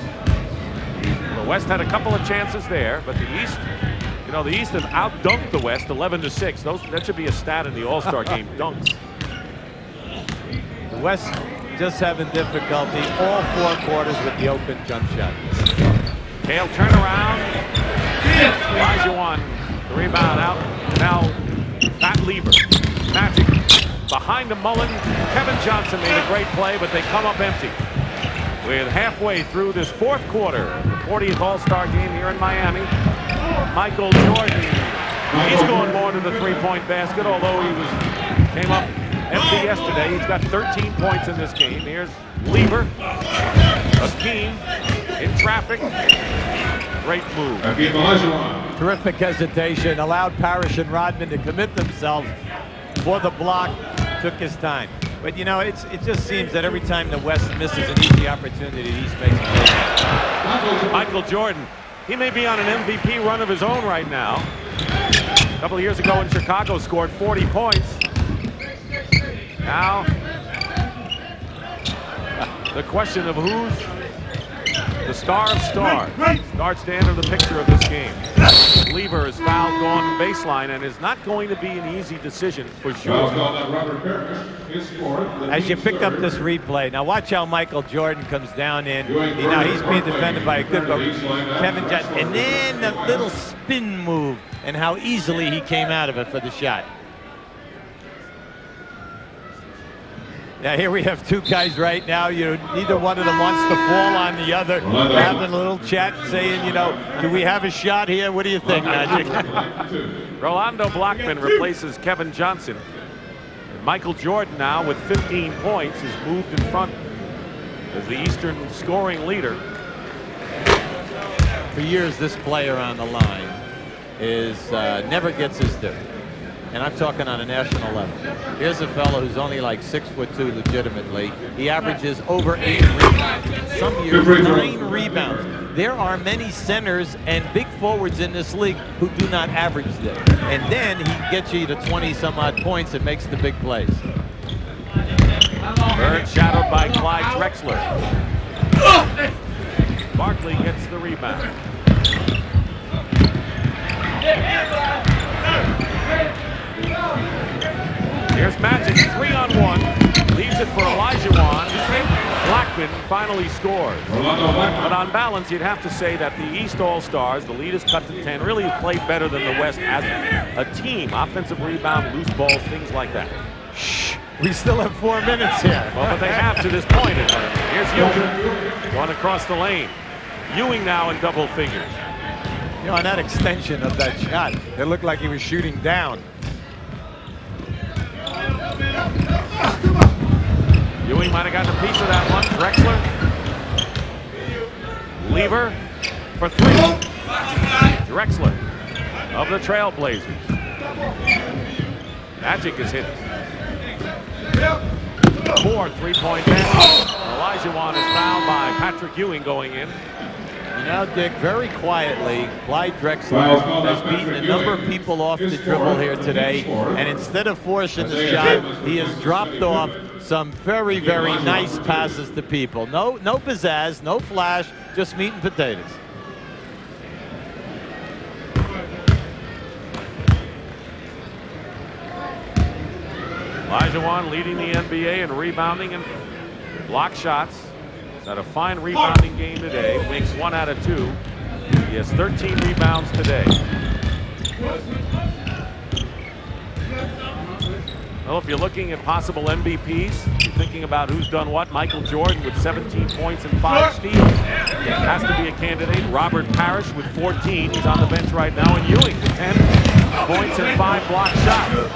The West had a couple of chances there, but the East, you know, the East have out-dunked the West 11-6. That should be a stat in the All-Star game, dunks. The West just having difficulty all 4 quarters with the open jump shot. Hale turnaround. Olajuwon, the rebound out. Now, Pat Lever. Magic behind the Mullen. Kevin Johnson made a great play, but they come up empty. With halfway through this fourth quarter, the 40th All-Star game here in Miami. Michael Jordan, he's going more to the three-point basket, although he came up empty yesterday. He's got 13 points in this game. Here's Lever. Hakeem in traffic. Great move. Terrific hesitation. Allowed Parrish and Rodman to commit themselves for the block. Took his time. But, you know, it just seems that every time the West misses an easy opportunity, the East makes it. Michael Jordan, he may be on an MVP run of his own right now. A couple of years ago in Chicago, scored 40 points. Now, the question of who's the star of stars starts to enter the picture of this game. Lever is fouled going baseline, and is not going to be an easy decision for sure. As you pick up this replay, now watch how Michael Jordan comes down in. You know, he's being defended by a good Kevin Johnson. And then the little spin move, and how easily he came out of it for the shot. Now here we have two guys right now. Neither one of them wants to fall on the other. Having a little chat, saying, you know, do we have a shot here? What do you think, Magic? Rolando Blackman replaces Kevin Johnson. And Michael Jordan now with 15 points is moved in front as the Eastern scoring leader. For years, this player on the line is never gets his due. And I'm talking on a national level. Here's a fellow who's only like 6'2" legitimately. He averages over 8 rebounds. Some years, 9 rebounds. There are many centers and big forwards in this league who do not average this. And then he gets you to 20-some-odd points and makes the big plays. Bird shadowed by Clyde Drexler. Barkley gets the rebound. Here's Magic, 3-on-1, leaves it for Olajuwon. Blackman finally scores. But on balance, you'd have to say that the East All-Stars, the lead is cut to 10, really have played better than the West as a team. Offensive rebound, loose balls, things like that. Shh, we still have 4 minutes here. Well, but they have to this point. Here's Ewing going across the lane. Ewing now in double figures. You know, on that extension of that shot, it looked like he was shooting down. Ewing might have gotten a piece of that one. Drexler. Lever for 3. Drexler of the Trailblazers. Magic is hit. 4 3-point basket. Olajuwon is fouled by Patrick Ewing going in. You know, Dick, very quietly, Clyde Drexler has beaten a number of people off the dribble here today, and instead of forcing the shot, he has dropped off some very, very nice passes to people. No pizzazz, no flash, just meat and potatoes. Olajuwon leading the NBA in rebounding and block shots. He's had a fine rebounding game today. Makes 1 out of 2. He has 13 rebounds today. Well, if you're looking at possible MVPs, you're thinking about who's done what. Michael Jordan with 17 points and 5 steals has to be a candidate. Robert Parrish with 14. He's on the bench right now. And Ewing with 10 points and 5 block shots.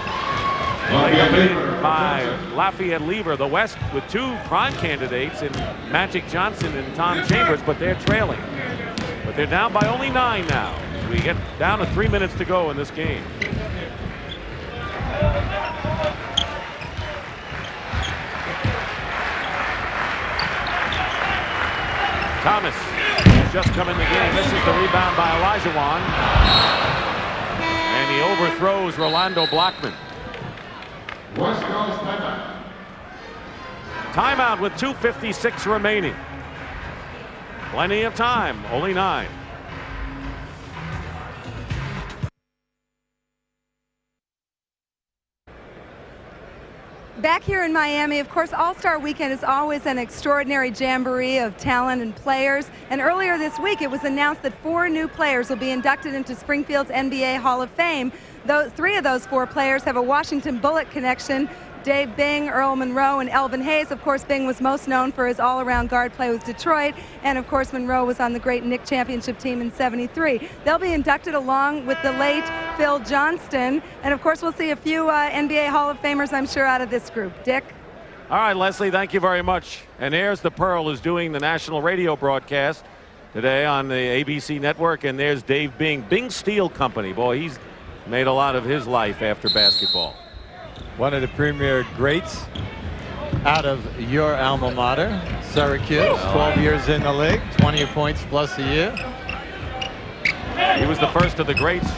Accompanied by Lafayette Lever, the West with 2 prime candidates in Magic Johnson and Tom Chambers, but they're trailing. But they're down by only 9 now. As we get down to 3 minutes to go in this game. Thomas has just come in the game. This is the rebound by Olajuwon. And he overthrows Rolando Blackman. Timeout with 2:56 remaining. Plenty of time, only 9. Back here in Miami, of course, All-Star Weekend is always an extraordinary jamboree of talent and players. And earlier this week, it was announced that 4 new players will be inducted into Springfield's NBA Hall of Fame. 3 of those 4 players have a Washington Bullet connection. Dave Bing, Earl Monroe, and Elvin Hayes. Of course, Bing was most known for his all-around guard play with Detroit, and of course, Monroe was on the great Knick championship team in '73. They'll be inducted along with the late Phil Johnston, and of course, we'll see a few NBA Hall of Famers, I'm sure, out of this group. Dick? All right, Leslie, thank you very much. And there's the Pearl, who's doing the national radio broadcast today on the ABC network, and there's Dave Bing, Bing Steel Company. Boy, he's made a lot of his life after basketball. One of the premier greats out of your alma mater, Syracuse. 12 years in the league, 20 points plus a year. He was the first of the greats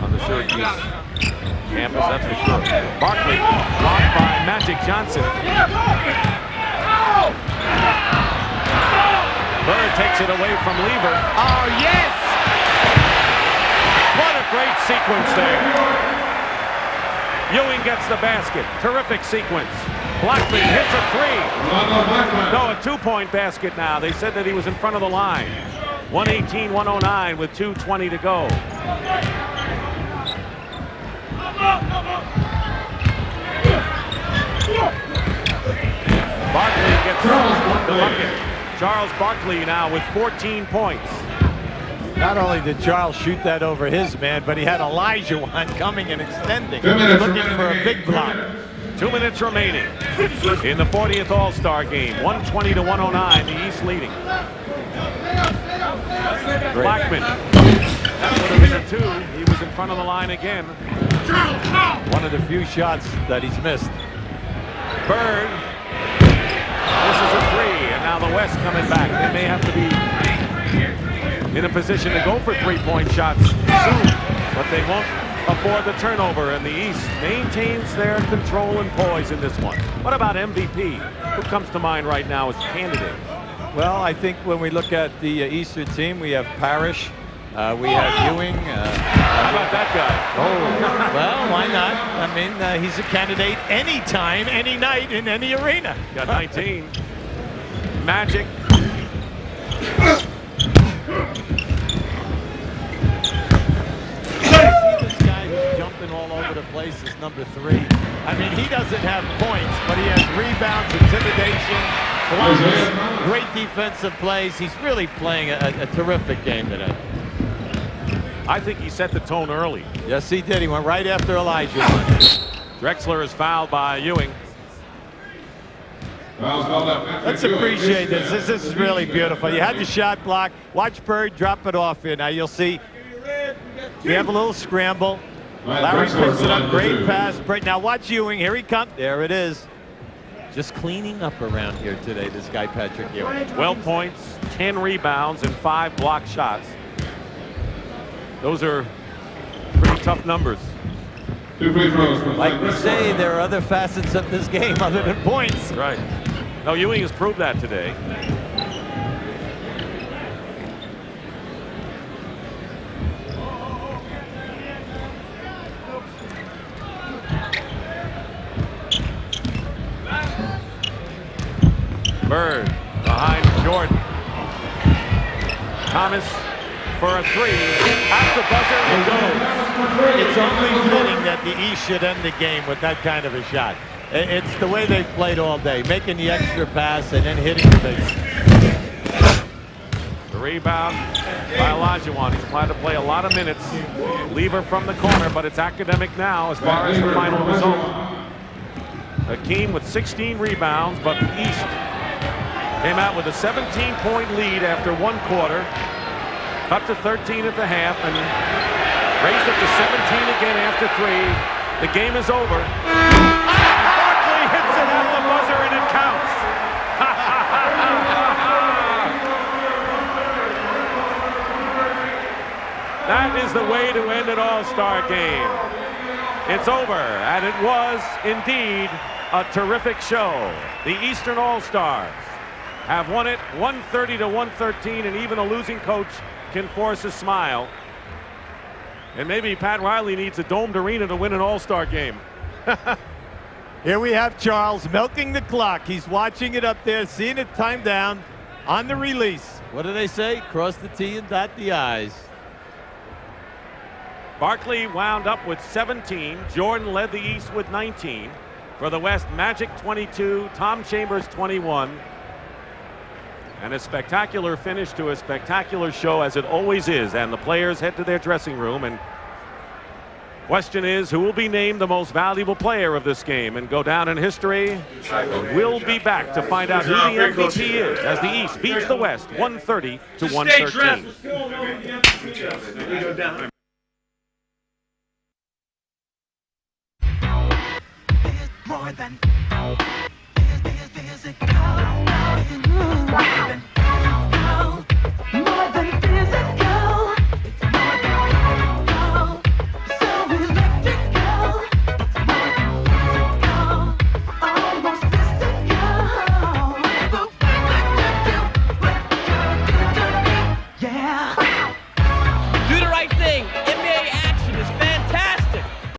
on the Syracuse campus, that's for sure. Barkley blocked by Magic Johnson. Bird takes it away from Lever. Oh, yes! What a great sequence there. Ewing gets the basket. Terrific sequence. Blackman hits a 3. No, a 2-point basket now. They said that he was in front of the line. 118-109 with 2:20 to go. Barkley gets the bucket. Charles Barkley now with 14 points. Not only did Charles shoot that over his man, but he had Olajuwon coming and extending, looking for a big block. 2 minutes remaining in the 40th All-Star game. 120-109, the East leading. Blackman. That would have been a 2. He was in front of the line again. One of the few shots that he's missed. Bird. This is a 3, and now the West coming back. They may have to be in a position to go for 3-point shots soon, but they won't afford the turnover, and the East maintains their control and poise in this one. What about MVP? Who comes to mind right now as candidate? Well, I think when we look at the Eastern team, we have Parrish, we have Ewing. How about that guy? Oh, well, why not? I mean, he's a candidate anytime, any night, in any arena. Got 19. Magic. Jumping all over the place is number 3. I mean, he doesn't have points, but he has rebounds, intimidation, blocks, great defensive plays. He's really playing a terrific game today. I think he set the tone early. Yes, he did. He went right after Elijah. Drexler is fouled by Ewing. Let's appreciate this. This is really beautiful. You had the shot block. Watch Bird drop it off here. Now you'll see we have a little scramble. Larry picks it up. Great pass. Now watch Ewing. Here he comes. There it is. Just cleaning up around here today, this guy Patrick Ewing. 12 points, 10 rebounds, and 5 block shots. Those are pretty tough numbers. Like we say, there are other facets of this game other than points. Right. No, Ewing has proved that today. Bird behind Jordan. Thomas for a 3. At the buzzer, it goes. It's only fitting that the East should end the game with that kind of a shot. It's the way they've played all day, making the extra pass and then hitting the big. The rebound by Olajuwon. He's tried to play a lot of minutes. Lever from the corner, but it's academic now as far as the final result. Hakeem with 16 rebounds, but the East came out with a 17-point lead after 1 quarter. Cut to 13 at the half and raised it to 17 again after 3. The game is over. Barkley hits it at the buzzer and it counts. That is the way to end an All-Star game. It's over, and it was indeed a terrific show. The Eastern All-Stars have won it 130-113, and even a losing coach can force a smile. And maybe Pat Riley needs a domed arena to win an All-Star game. Here we have Charles milking the clock. He's watching it up there, seeing it time down on the release. What do they say? Cross the T and dot the I's. Barkley wound up with 17. Jordan led the East with 19. For the West, Magic 22, Tom Chambers 21. And a spectacular finish to a spectacular show, as it always is. And the players head to their dressing room. And question is, who will be named the most valuable player of this game and go down in history? We'll be back to find out who the MVP is as the East beats the West 130 to 113. More than physical.